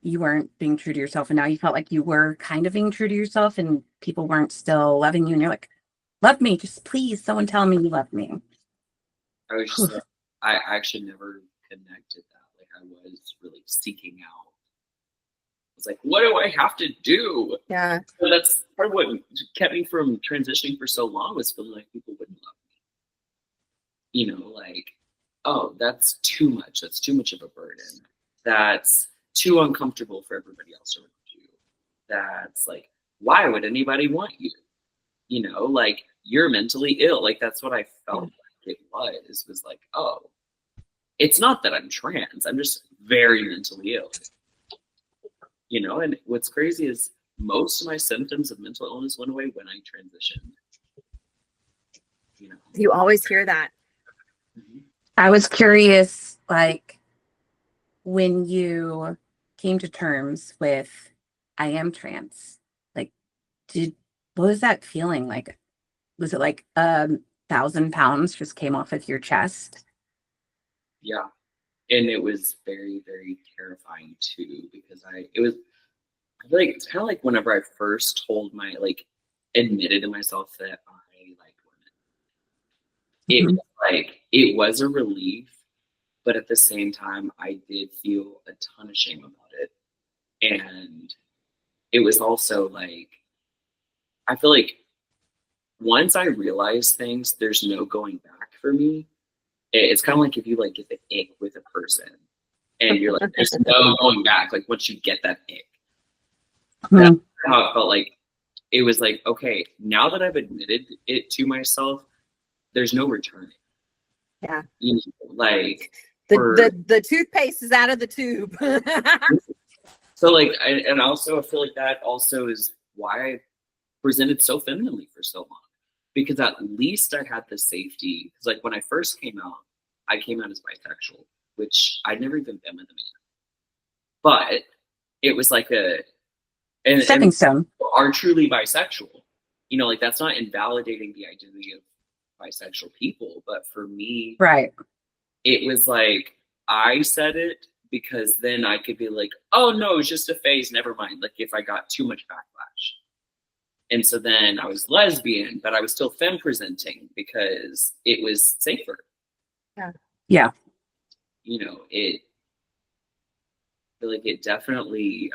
you weren't being true to yourself, and now you felt like you were kind of being true to yourself, and people weren't still loving you, and you're like, "Love me, just please, someone tell me you love me." I was just like, I actually never connected that. Like I was really seeking out. I was like, what do I have to do? Yeah. So that's part of what kept me from transitioning for so long, was feeling like people wouldn't love me. You know, like, oh, that's too much. That's too much of a burden. That's too uncomfortable for everybody else around you. That's like, why would anybody want you? You know, like you're mentally ill. Like that's what I felt like it was like, oh, it's not that I'm trans. I'm just very mentally ill. You know, and what's crazy is most of my symptoms of mental illness went away when I transitioned. You know, you always hear that. I was curious, like when you came to terms with I am trans, like what was that feeling like? Was it like 1,000 pounds just came off of your chest? Yeah. And it was very, very terrifying too, because I feel like it's kind of like whenever I first admitted to myself that I liked women. It was like, it was a relief, but at the same time, I did feel a ton of shame about it. And it was also like, I feel like once I realized things, there's no going back for me. It's kind of like if you like get the ick with a person and you're like, there's no going back. Like once you get that ick, that's how it felt like it was like, okay, now that I've admitted it to myself, there's no returning. Yeah. You know, like the toothpaste is out of the tube. So like, and also I feel like that also is why I presented so femininely for so long, because at least I had the safety. Because like when I first came out, I came out as bisexual, which I'd never even been with a man. But it was like Stepping stone. Are truly bisexual. You know, like that's not invalidating the identity of bisexual people, but for me, right, it was like I said it because then I could be like, oh no, it's just a phase, never mind. Like if I got too much backlash. And so then I was lesbian, but I was still femme presenting because it was safer. Yeah. Yeah. You know, I feel like it definitely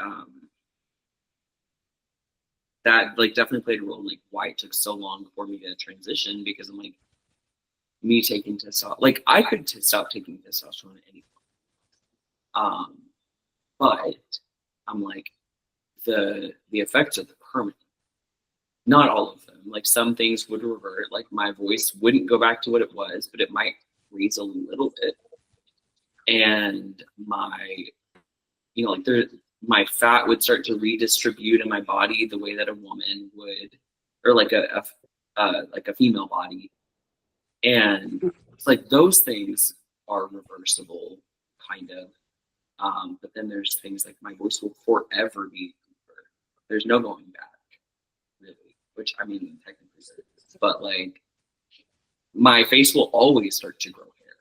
that like definitely played a role in like why it took so long for me to transition, because I'm like, me taking testosterone, like I could stop taking testosterone at any point. But I'm like, the effects are permanent. Not all of them. Like some things would revert. Like my voice wouldn't go back to what it was, but it might freeze a little bit. And my, you know, like my fat would start to redistribute in my body the way that a woman would, or like a female body. And it's like those things are reversible, kind of. But then there's things like my voice will forever be deeper. There's no going back, really. Which I mean, technically, but like my face will always start to grow hair.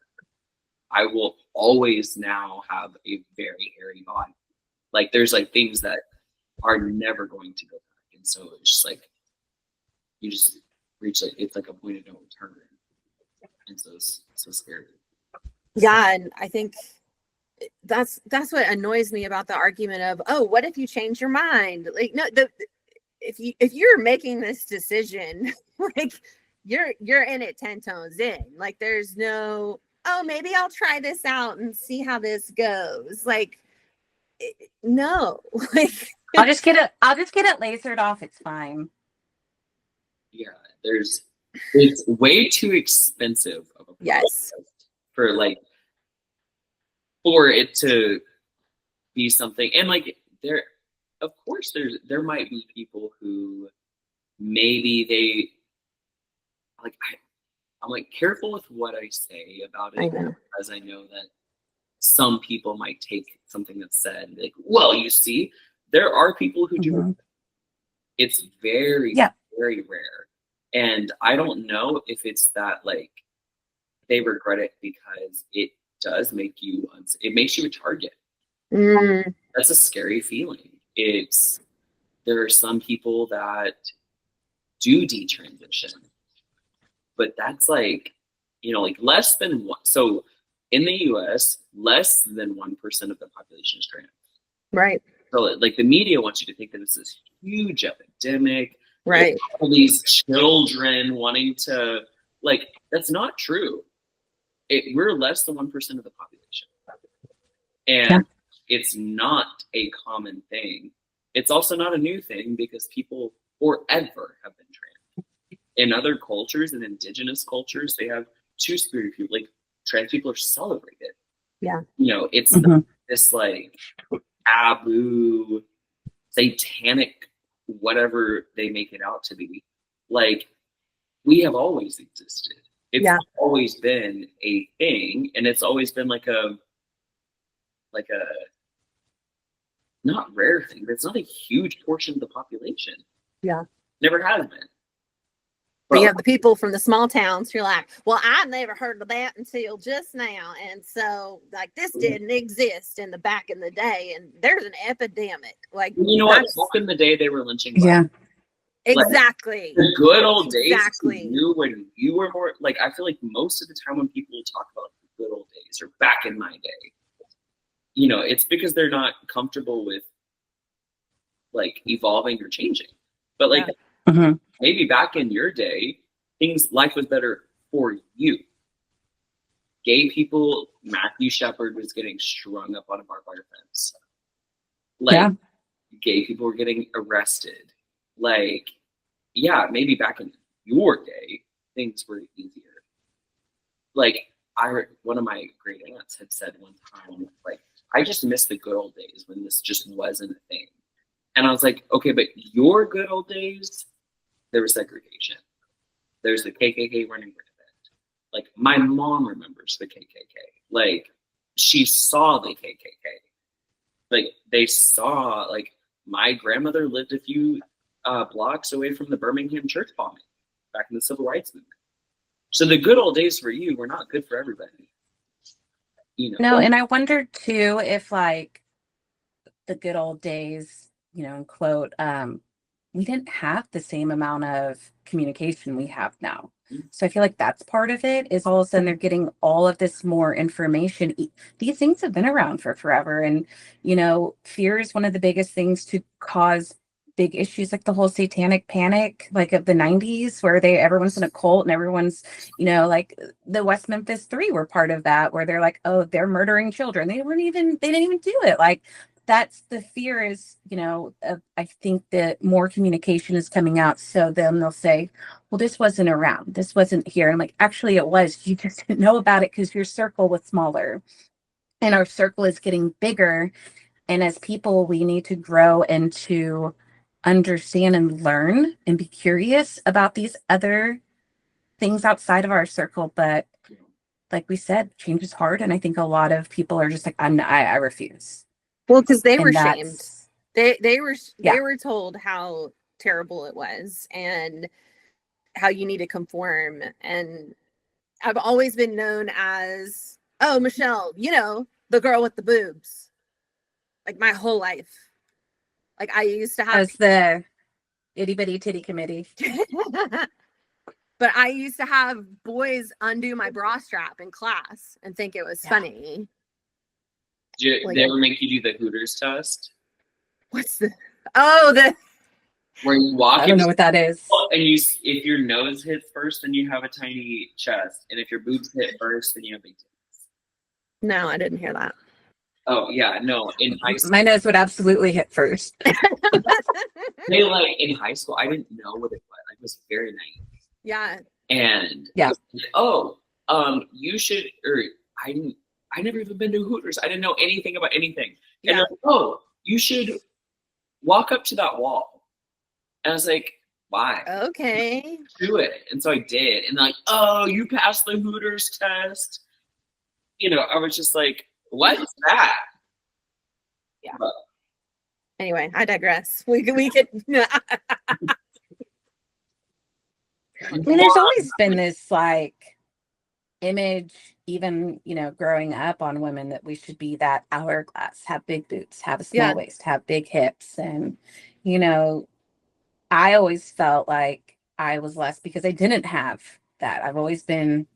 I will always now have a very hairy body. Like there's like things that are never going to go back, and so it's just like you just reach like it's like a point of no return, and so it's so scary. Yeah, and I think that's what annoys me about the argument of, oh, what if you change your mind? Like, no, if you're making this decision, like you're in it 10 tones in. Like there's no, oh, maybe I'll try this out and see how this goes. Like no. Like I'll just get it lasered off. It's fine. Yeah, it's way too expensive of a yes for like for it to be something. And like of course there might be people who maybe they like I'm like careful with what I say about it, because I know that some people might take something that's said and be like, well, you see, there are people who do. It's very, very rare. And I don't know if it's that like they regret it because it does make you, it makes you a target. That's a scary feeling. There are some people that do detransition, but that's like, you know, like less than one. So in the US, less than 1% of the population is trans. Right. So like the media wants you to think that it's this huge epidemic. Right. All these children wanting to, like, that's not true. We're less than 1% of the population. And it's not a common thing. It's also not a new thing because people forever have been trans. In other cultures, in indigenous cultures, they have two-spirit people. Like, trans people are celebrated. Yeah. You know, it's not this, like, taboo, satanic, whatever they make it out to be. Like, we have always existed. It's always been a thing, and it's always been like a not rare thing, but it's not a huge portion of the population. Yeah. Never has been. But you have the people from the small towns who are like, well, I never heard of that until just now. And so, like, this didn't exist in the back in the day. And there's an epidemic. Like, you know what? Back in the day, they were lynching. Yeah. Exactly. Like, the good old days. Exactly. When you were more, like, I feel like most of the time when people talk about the good old days or back in my day, you know, it's because they're not comfortable with, like, evolving or changing. But, like, maybe back in your day, life was better for you. Gay people, Matthew Shepard was getting strung up on a barbed wire fence. Like, gay people were getting arrested. Like, yeah, maybe back in your day, things were easier. Like, one of my great aunts had said one time, like, I just miss the good old days when this just wasn't a thing. And I was like, okay, but your good old days, there was segregation. There's the KKK running rampant. Like, my mom remembers the KKK. Like, she saw the KKK. Like, they saw, like, my grandmother lived a few blocks away from the Birmingham church bombing back in the Civil Rights Movement. So the good old days for you were not good for everybody. You know? No, and I wonder too if like the good old days, you know, in quote, we didn't have the same amount of communication we have now. So I feel like that's part of it, is all of a sudden they're getting all of this more information. These things have been around for forever. And, you know, fear is one of the biggest things to cause big issues, like the whole satanic panic, like of the 90s, where everyone's in a cult and everyone's, you know, like the West Memphis Three were part of that, where they're like, oh, they're murdering children. They didn't even do it. Like, that's the fear is, you know, I think that more communication is coming out. So then they'll say, well, this wasn't around. This wasn't here. And I'm like, actually, it was. You just didn't know about it because your circle was smaller and our circle is getting bigger. And as people, we need to grow and to understand and learn and be curious about these other things outside of our circle. But like we said, change is hard. And I think a lot of people are just like, I refuse. Well, because they And were shamed. They were told how terrible it was and how you need to conform. And I've always been known as, oh, Michelle, you know, the girl with the boobs. Like my whole life. Like I used to have as the itty bitty titty committee. But I used to have boys undo my bra strap in class and think it was funny. Did they ever make you do the Hooters test? What's the? Oh, where you walk. I don't know what that is. And if your nose hits first, then you have a tiny chest, and if your boobs hit first, then you have big tits. No, I didn't hear that. Oh yeah, no. In high school, my nose would absolutely hit first. They in high school, I didn't know what it was. I was very naive. Yeah. And you should, or I never even been to Hooters. I didn't know anything about anything. And they're like, you should walk up to that wall. And I was like, why? Okay. Do it. And so I did. And they're like, oh, you passed the Hooters test. I was just like, what is that? Yeah. But anyway, I digress. We could. I mean, there's always been this image, even growing up on women, that we should be that hourglass, have big boots, have a small waist, have big hips. And I always felt like I was less because I didn't have that. I've always been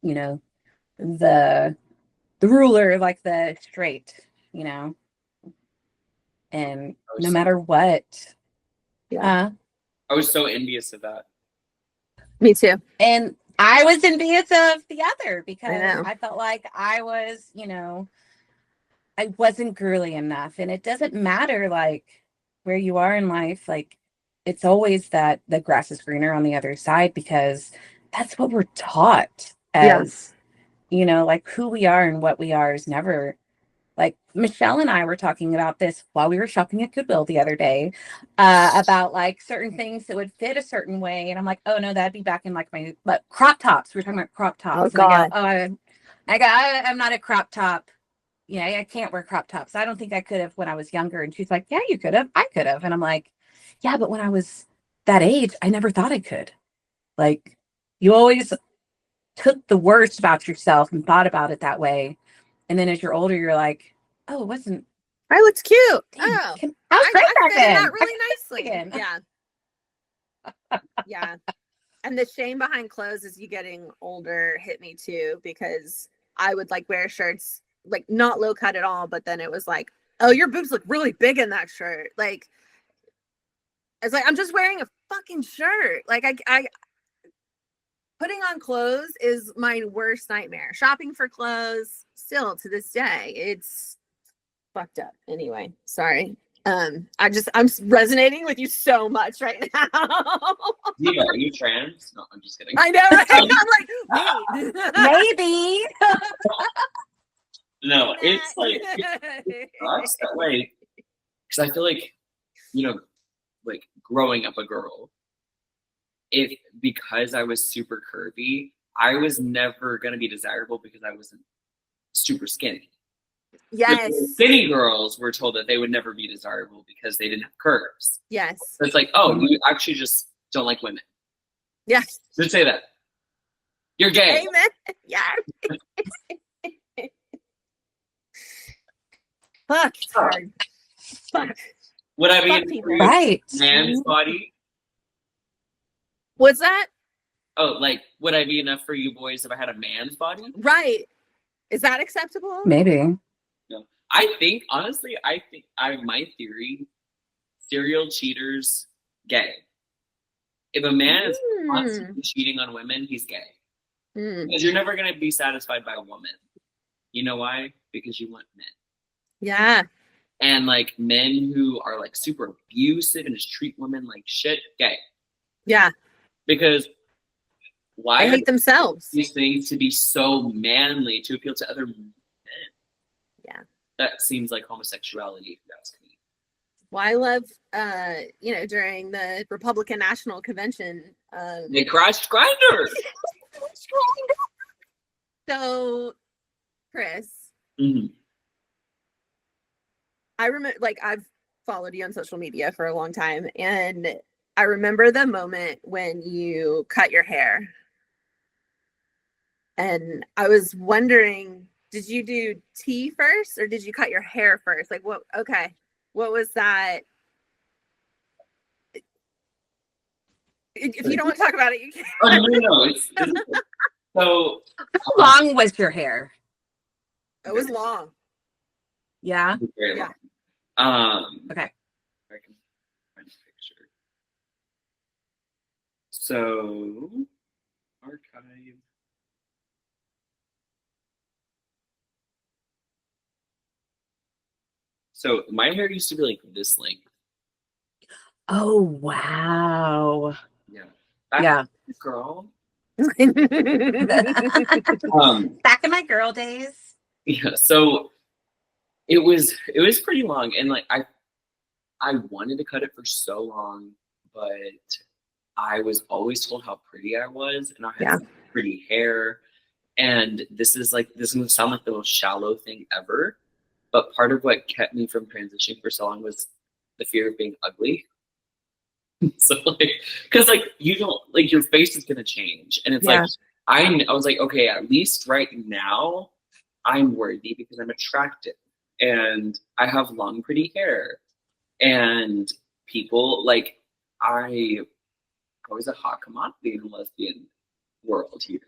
the ruler, like the straight, and no matter what. I was so envious of that. Me too. And I was envious of the other because I felt like I was, I wasn't girly enough. And it doesn't matter where you are in life. It's always that the grass is greener on the other side, because that's what we're taught as, who we are and what we are is never. Michelle and I were talking about this while we were shopping at Goodwill the other day, about certain things that would fit a certain way. And I'm like, oh no, that'd be back in but crop tops. We were talking about crop tops. Oh God. I'm not a crop top. Yeah, I can't wear crop tops. I don't think I could have when I was younger. And she's like, yeah, you could have. I could have. And I'm like, yeah, but when I was that age, I never thought I could. You always took the worst about yourself and thought about it that way. And then as you're older, you're like, oh, it wasn't. I looked cute. I was great back then. That really nicely. Yeah. Yeah. And the shame behind clothes as you getting older hit me too, because I would wear shirts, not low cut at all. But then it was like, oh, your boobs look really big in that shirt. It's I'm just wearing a fucking shirt. I putting on clothes is my worst nightmare. Shopping for clothes, still to this day, it's fucked up. Anyway, sorry. I'm resonating with you so much right now. Yeah, are you trans? No, I'm just kidding. I know, right? I'm like, wait. Maybe. No, it's like it sucks that like, because I feel like, you know, like growing up a girl, because I was super curvy, I was never gonna be desirable because I wasn't super skinny. Yes. The skinny girls were told that they would never be desirable because they didn't have curves. Yes. So it's like, oh, you actually just don't like women. Yes. Just say that. You're gay. Amen. Yeah. Fuck. It's hard. Fuck. Would I Fuck be people. in Right. a man's body? What's that? Oh, like, would I be enough for you boys if I had a man's body? Right. Is that acceptable? Maybe. No. Honestly, my theory, serial cheaters, gay. If a man is constantly cheating on women, he's gay. Because you're never going to be satisfied by a woman. You know why? Because you want men. Yeah. And like men who are like super abusive and just treat women like shit, gay. Yeah. Because why They hate themselves. these things to be so manly to appeal to other men? Yeah. That seems like homosexuality, if you ask me. Well, I love, during the Republican National Convention. They crashed Grindr. So, Kris, Mm-hmm. I remember, like, I've followed you on social media for a long time, and I remember the moment when you cut your hair. And I was wondering, did you do tea first or did you cut your hair first? Like, what? Okay. What was that? If you don't want to talk about it, you can. Oh, no. It's so. How long was your hair? It was long. Yeah. Very Yeah. long. Okay. I can find a picture. So, archive. So my hair used to be like this length. Oh, wow. Yeah. Yeah. Girl. Back in my girl days. Yeah. So it was pretty long, and like I wanted to cut it for so long, but I was always told how pretty I was, and I had pretty hair. And this is going to sound like the most shallow thing ever, but part of what kept me from transitioning for so long was the fear of being ugly. So like, because like you don't like your face is gonna change, and it's like I was like, okay, at least right now I'm worthy because I'm attractive and I have long pretty hair, and people like I was a hot commodity in the lesbian world here,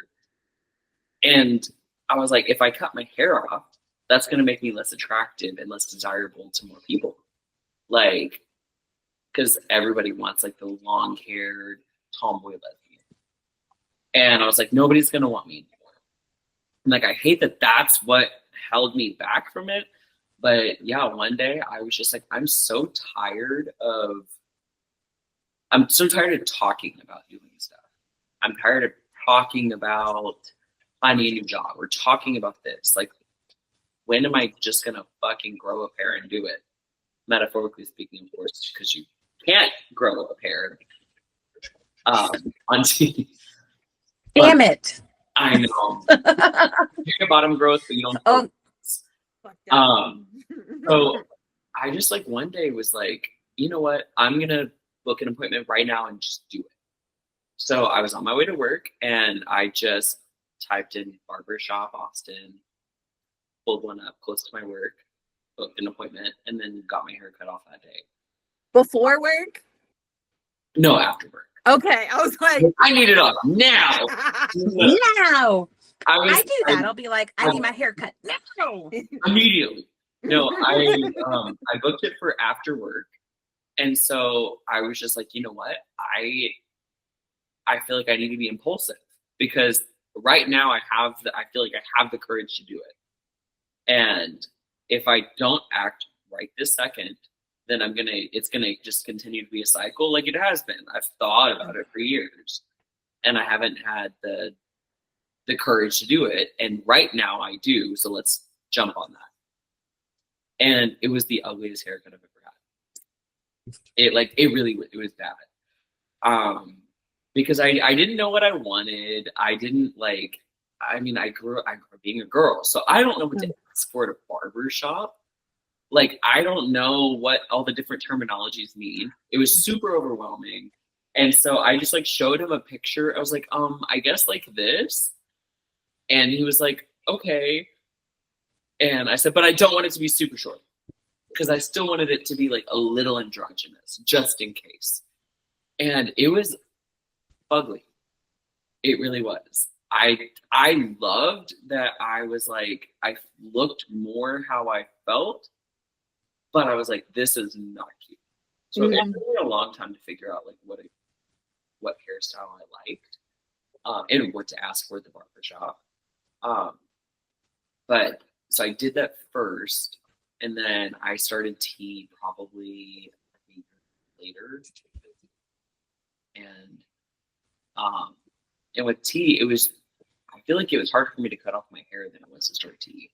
and I was like, if I cut my hair off, that's gonna make me less attractive and less desirable to more people, like. Because everybody wants like the long-haired tomboy lesbian, and I was like, nobody's gonna want me anymore. And like, I hate that that's what held me back from it. But yeah, one day I was just like, I'm so tired of talking about doing stuff. I'm tired of talking about finding a new job or talking about this. Like, when am I just gonna fucking grow a pair and do it? Metaphorically speaking, of course, because you can't grow a pair on TV. Damn it. I know. You get bottom growth, but you don't. So I just like one day was like, you know what? I'm gonna book an appointment right now and just do it. So I was on my way to work and I just typed in barbershop Austin, pulled one up close to my work, booked an appointment, and then got my hair cut off that day. Before work? No, after work. Okay, I was like, I need it off now. Now. I do that. I I'll be like, I need my hair cut now. Immediately. No, I booked it for after work, and so I was just like, you know what? I feel like I need to be impulsive because right now I feel like I have the courage to do it, and if I don't act right this second, then it's gonna just continue to be a cycle like it has been. I've thought about it for years, and I haven't had the courage to do it. And right now I do. So let's jump on that. And it was the ugliest haircut I've ever had. It was bad. Because I didn't know what I wanted. I didn't like. I mean, I grew up being a girl, so I don't know what to ask for at a barber shop. Like, I don't know what all the different terminologies mean. It was super overwhelming. And so I just like showed him a picture. I was like, I guess like this. And he was like, okay. And I said, but I don't want it to be super short because I still wanted it to be like a little androgynous just in case. And it was ugly. It really was. I loved that I was like, I looked more how I felt. But I was like, this is not cute. So it took me a long time to figure out like what hairstyle I liked, and what to ask for at the barbershop. But so I did that first, and then I started tea probably a week later. And with tea, I feel like it was harder for me to cut off my hair than it was to start tea.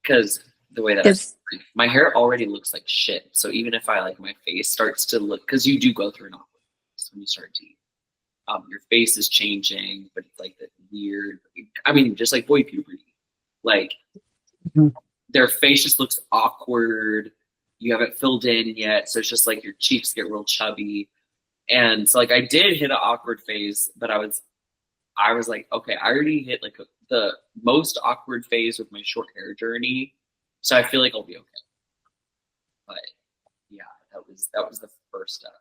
Because the way that my hair already looks like shit. So even if I like my face starts to look, because you do go through an awkward phase when you start tea. Your face is changing, but it's like that weird. I mean, just like boy puberty, like their face just looks awkward. You haven't filled in yet, so it's just like your cheeks get real chubby. And so like I did hit an awkward phase, but I was like, okay, I already hit like the most awkward phase with my short hair journey. So I feel like I'll be okay. But yeah, that was the first step.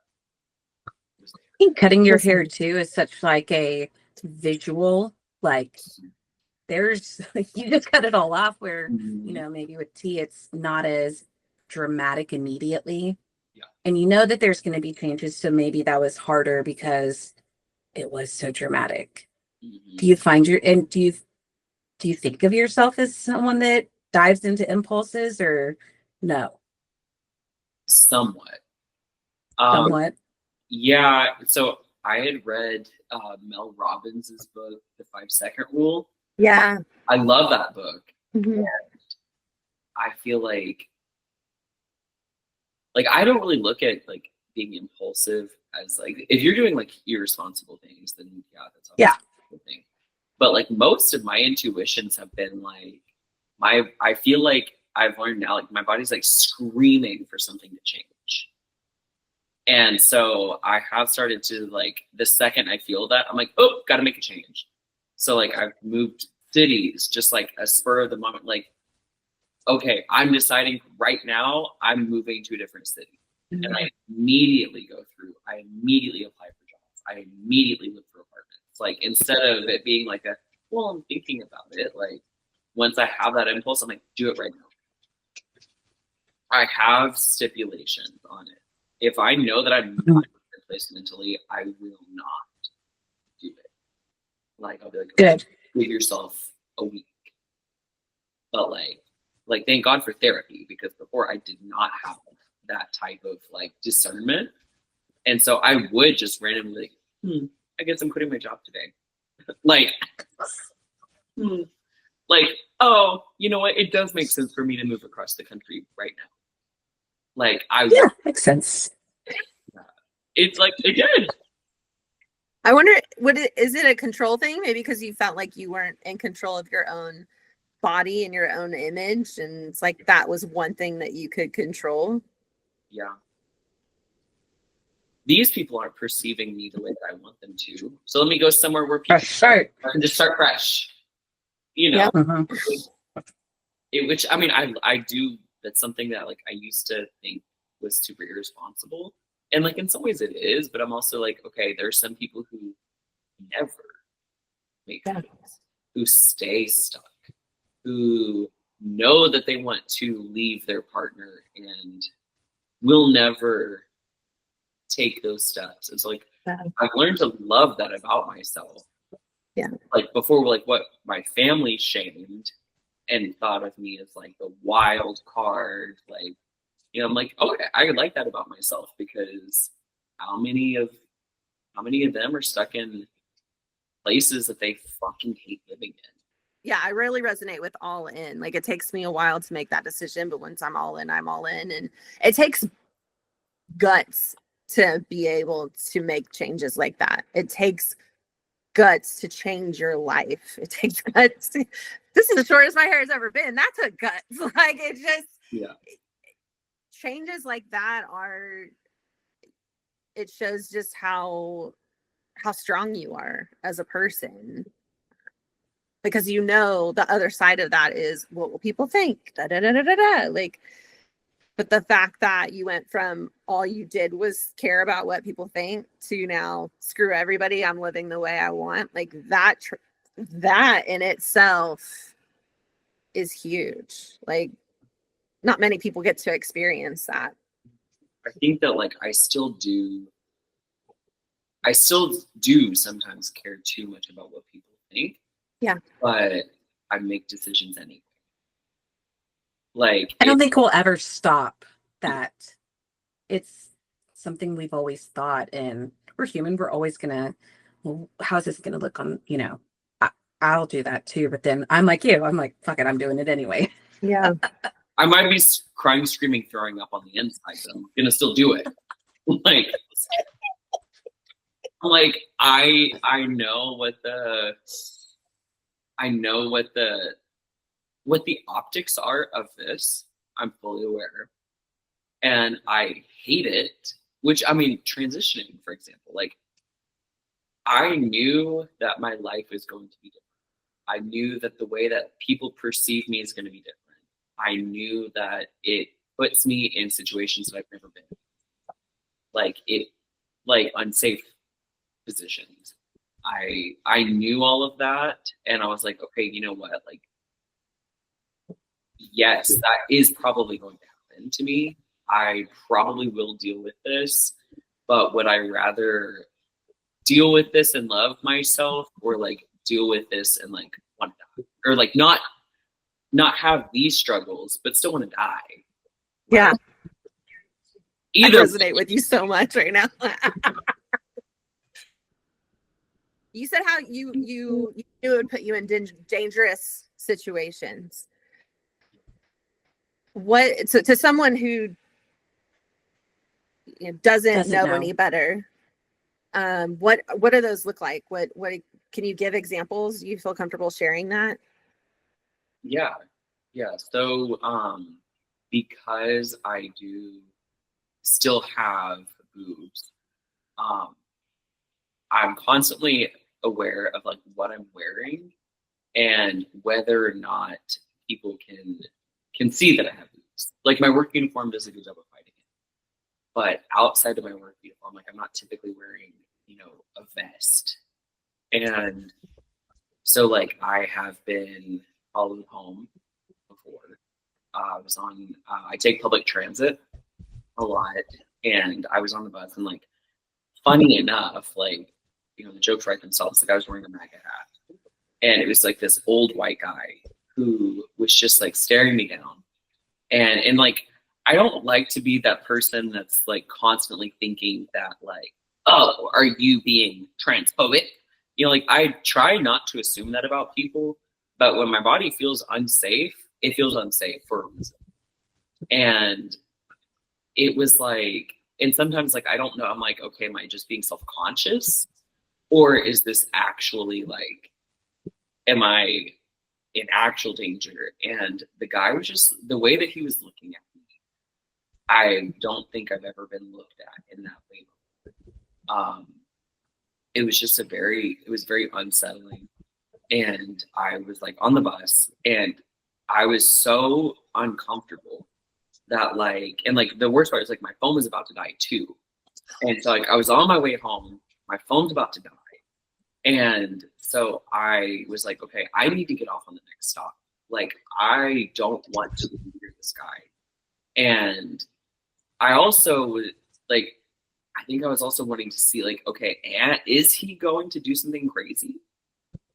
I think cutting your hair too is such like a visual, like there's you just cut it all off where, you know, maybe with tea it's not as dramatic immediately. Yeah. And you know that there's going to be changes, so maybe that was harder because it was so dramatic. Do you find do you think of yourself as someone that dives into impulses or no? Somewhat. Somewhat. Yeah. So I had read Mel Robbins' book, The 5-Second Rule. Yeah. I love that book. Mm-hmm. And I feel like I don't really look at like being impulsive as like, if you're doing like irresponsible things, then yeah, that's obviously a good thing. But like most of my intuitions have been like I feel like I've learned now, like my body's like screaming for something to change. And so I have started to like, the second I feel that, I'm like, oh, gotta make a change. So like I've moved cities, just like a spur of the moment, like, okay, I'm deciding right now I'm moving to a different city. Mm-hmm. And I immediately go through, I immediately apply for jobs. I immediately look for apartments. Like instead of it being like well, I'm thinking about it. Like once I have that impulse, I'm like, do it right now. I have stipulations on it. If I know that I'm not in a good place mentally, I will not do it. Like I'll be like, okay, good. Give yourself a week. But like thank God for therapy, because before I did not have that type of like discernment. And so I would just randomly I guess I'm quitting my job today. like oh, you know what? It does make sense for me to move across the country right now. Like makes sense. It's like it did. I wonder, is it a control thing? Maybe because you felt like you weren't in control of your own body and your own image, and it's like that was one thing that you could control. Yeah. These people aren't perceiving me the way that I want them to. So let me go somewhere where people I can just start fresh. You know, which I mean, I do. That's something that like I used to think was super irresponsible, and like in some ways it is. But I'm also like, okay, there's some people who never make friends, who stay stuck, who know that they want to leave their partner and will never take those steps. It's like I've learned to love that about myself. Yeah. Like before, like what my family shamed and thought of me as like the wild card, like You know, I'm like, okay, I like that about myself, because how many of them are stuck in places that they fucking hate living in? Yeah, I really resonate with all in. Like, it takes me a while to make that decision, but once I'm all in, I'm all in. And it takes guts to be able to make changes like that. It takes guts to change your life. It takes guts. This is the shortest my hair has ever been. That took guts. Like, it just, Yeah. changes like that it shows just how strong you are as a person, because you know the other side of that is, what will people think, da, da, da, da, da, da. Like, but the fact that you went from all you did was care about what people think to now, screw everybody, I'm living the way I want, like that in itself is huge. Like, not many people get to experience that. I think that, like, I still do sometimes care too much about what people think. Yeah. But I make decisions anyway. Like, I don't think we'll ever stop that. It's something we've always thought, and we're human. We're always gonna, well, how's this gonna look on, I'll do that too. But then I'm like you, I'm like, fuck it, I'm doing it anyway. Yeah. I might be crying, screaming, throwing up on the inside, but I'm gonna still do it. Like, I know what the optics are of this. I'm fully aware. And I hate it, which, I mean, transitioning, for example, like, I knew that my life is going to be different. I knew that the way that people perceive me is going to be different. I knew that it puts me in situations that I've never been in. Like unsafe positions. I knew all of that, and I was like, okay, you know what? Like, yes, that is probably going to happen to me. I probably will deal with this, but would I rather deal with this and love myself, or like deal with this and like want to die, or like not have these struggles but still want to die? Yeah. Either I resonate with you so much right now. You said how you knew it would put you in dangerous situations. What, to someone who doesn't know any better, what do those look like? What can you give examples? Do you feel comfortable sharing that? Yeah. So, because I do still have boobs, I'm constantly aware of like what I'm wearing and whether or not people can see that I have boobs. Like, my work uniform does a good job of hiding it, but outside of my work uniform, like, I'm not typically wearing, a vest. And so, like, I have been followed home before. I take public transit a lot, and I was on the bus, and like, funny enough, like, the jokes write themselves. Like, I was wearing a MAGA hat, and it was like this old white guy who was just like staring me down, and like, I don't like to be that person that's like constantly thinking that, like, oh, are you being transphobic? Like, I try not to assume that about people, but when my body feels unsafe, it feels unsafe for a reason. And it was like, and sometimes, like, I don't know, I'm like, okay, am I just being self-conscious? Or is this actually, like, am I in actual danger? And the guy was just, the way that he was looking at me, I don't think I've ever been looked at in that way. It was just it was very unsettling. And I was like on the bus, and I was so uncomfortable that, like, and like, the worst part is, like, my phone was about to die too. And so, like, I was on my way home, my phone's about to die. And so I was like, okay, I need to get off on the next stop. Like, I don't want to hear this guy. And I also, like, I think I was also wanting to see, like, okay, is he going to do something crazy?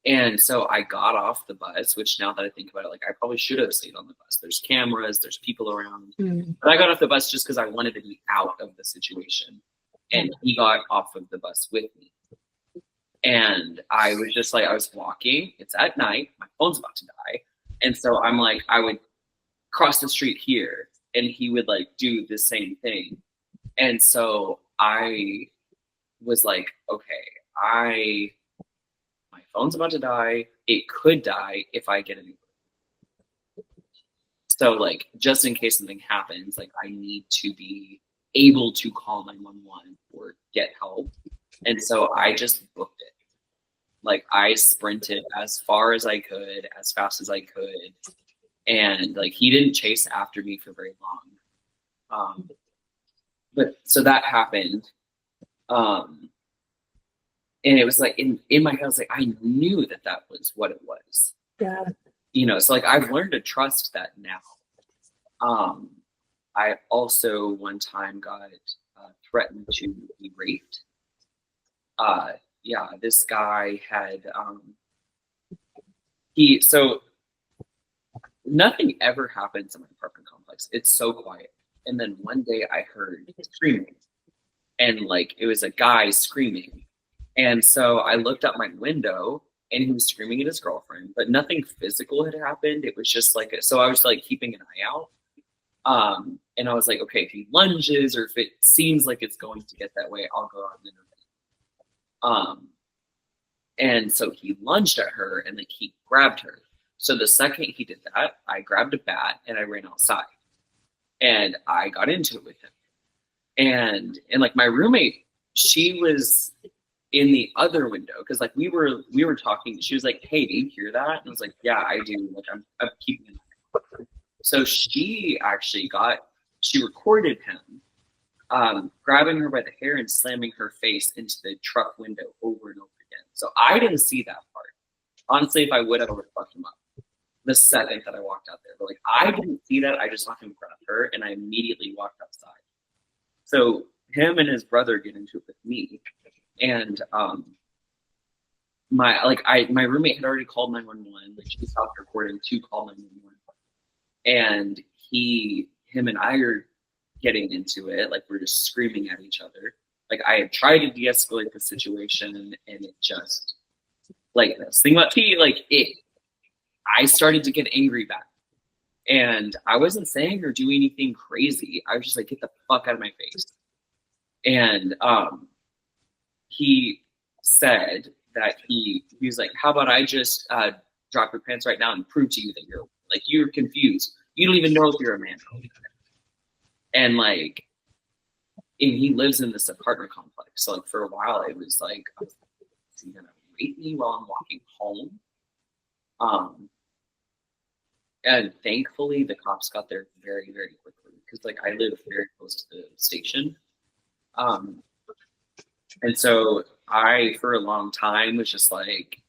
And so I got off the bus, which now that I think about it, like I probably should have stayed on the bus. There's cameras, there's people around. But I got off the bus just because I wanted to be out of the situation. And he got off of the bus with me. And I was just like, I was walking. It's at night. My phone's about to die. And so I'm like, I would cross the street here and he would like do the same thing. And so I was like, okay, my phone's about to die. It could die if I get an Uber. So like, just in case something happens, like I need to be able to call 911 or get help. And so I just booked it. Like I sprinted as far as I could, as fast as I could. And like, he didn't chase after me for very long. But so that happened. And it was like in my head, I was like, I knew that was what it was. Yeah. You know, so like I've learned to trust that now. I also one time got threatened to be raped. Yeah, this guy had so nothing ever happens in my apartment complex. It's so quiet. And then one day I heard screaming, and like it was a guy screaming. And so I looked out my window and he was screaming at his girlfriend, but nothing physical had happened. It was just like, so I was like keeping an eye out. And I was like, okay, if he lunges or if it seems like it's going to get that way, I'll go out and intervene. And so he lunged at her and like he grabbed her. So the second he did that, I grabbed a bat and I ran outside and I got into it with him. And like my roommate, she was in the other window because like we were talking. She was like, "Hey, do you hear that?" And I was like, "Yeah, I do. Like I'm keeping an eye out." So she actually recorded him grabbing her by the hair and slamming her face into the truck window over and over again. So I didn't see that part. Honestly, if I would have, I would have fucked him up the second that I walked out there. But like I didn't see that. I just saw him grab her and I immediately walked outside. So him and his brother get into it with me. And my roommate had already called 911. Like she stopped recording to call 911. And him and I are getting into it. Like we're just screaming at each other. Like I had tried to de-escalate the situation and it just like this thing about tea, like I started to get angry back. And I wasn't saying or doing anything crazy. I was just like, get the fuck out of my face. And he said that he was like, how about I just drop your pants right now and prove to you that you're confused. You don't even know if you're a man. And like, and he lives in this apartment complex. So like for a while, it was like, is he gonna rape me while I'm walking home? And thankfully, the cops got there very, very quickly because like I live very close to the station. And so I, for a long time, was just like,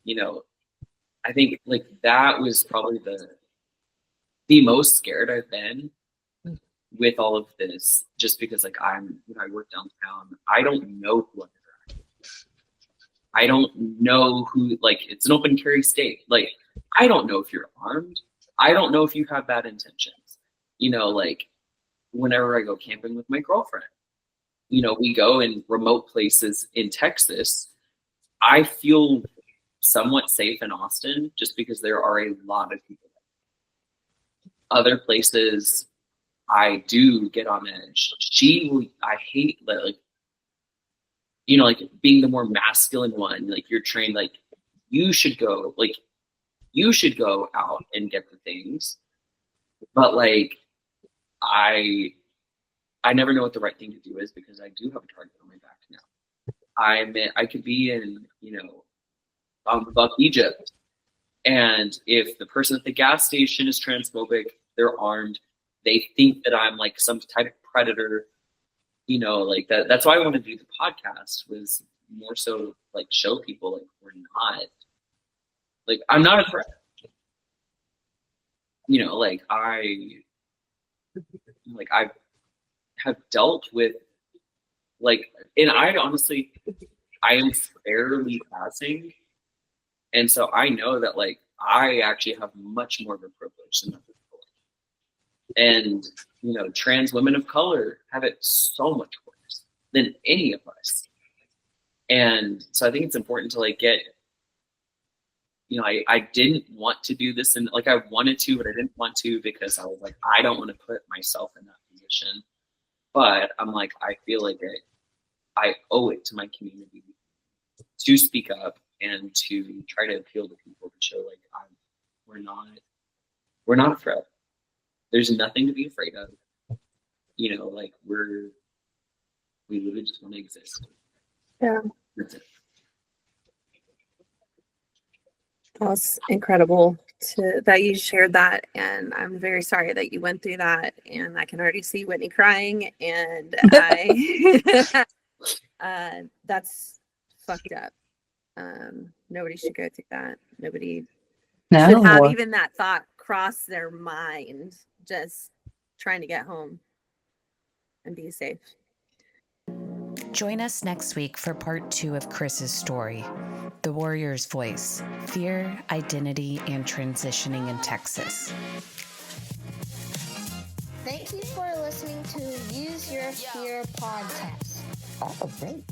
you know, I think like that was probably the most scared I've been with all of this, just because like I work downtown. I don't know who I'm interacting with. I don't know who, like, it's an open carry state. Like, I don't know if you're armed. I don't know if you have bad intentions. You know, like whenever I go camping with my girlfriend, you know, we go in remote places in Texas. I feel somewhat safe in Austin just because there are a lot of people there. Other places, I do get on edge. I hate that, like, you know, like being the more masculine one, like you're trained, like you should go out and get the things. But like, I never know what the right thing to do is because I do have a target on my back now. I could be in, you know, Buck, Egypt. And if the person at the gas station is transphobic, they're armed, they think that I'm like some type of predator, you know, like that. That's why I want to do the podcast, was more so like show people like we're not, like I'm not a threat. You know, like I have dealt with like, and I honestly, I am fairly passing And so I know that like I actually have much more of a privilege than other people. And, you know, trans women of color have it so much worse than any of us. And so I think it's important to like get, you know, I didn't want to do this, and like I wanted to, but I didn't want to because I was like, I don't want to put myself in that position. But I'm like, I feel like I owe it to my community to speak up and to try to appeal to people to show like we're not afraid. There's nothing to be afraid of. You know, like we literally just want to exist. Yeah. That's it. That was incredible that you shared that, and I'm very sorry that you went through that. And I can already see Whitney crying, and that's fucked up. Nobody should go through that. Nobody should have even that thought cross their mind. Just trying to get home and be safe. Join us next week for part 2 of Kris's story, The Warrior's Voice, Fear, Identity, and Transitioning in Texas. Thank you for listening to Use Your Fear podcast. Oh, great.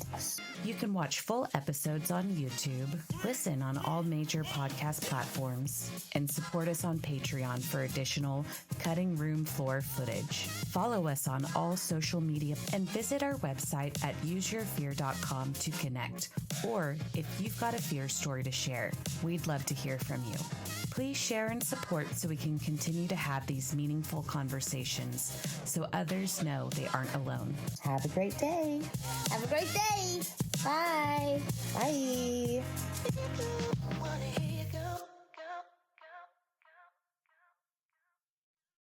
You can watch full episodes on YouTube, listen on all major podcast platforms, and support us on Patreon for additional cutting room floor footage. Follow us on all social media and visit our website at useyourfear.com to connect. Or if you've got a fear story to share, we'd love to hear from you. Please share and support so we can continue to have these meaningful conversations so others know they aren't alone. Have a great day. Have a great day. Bye. Bye.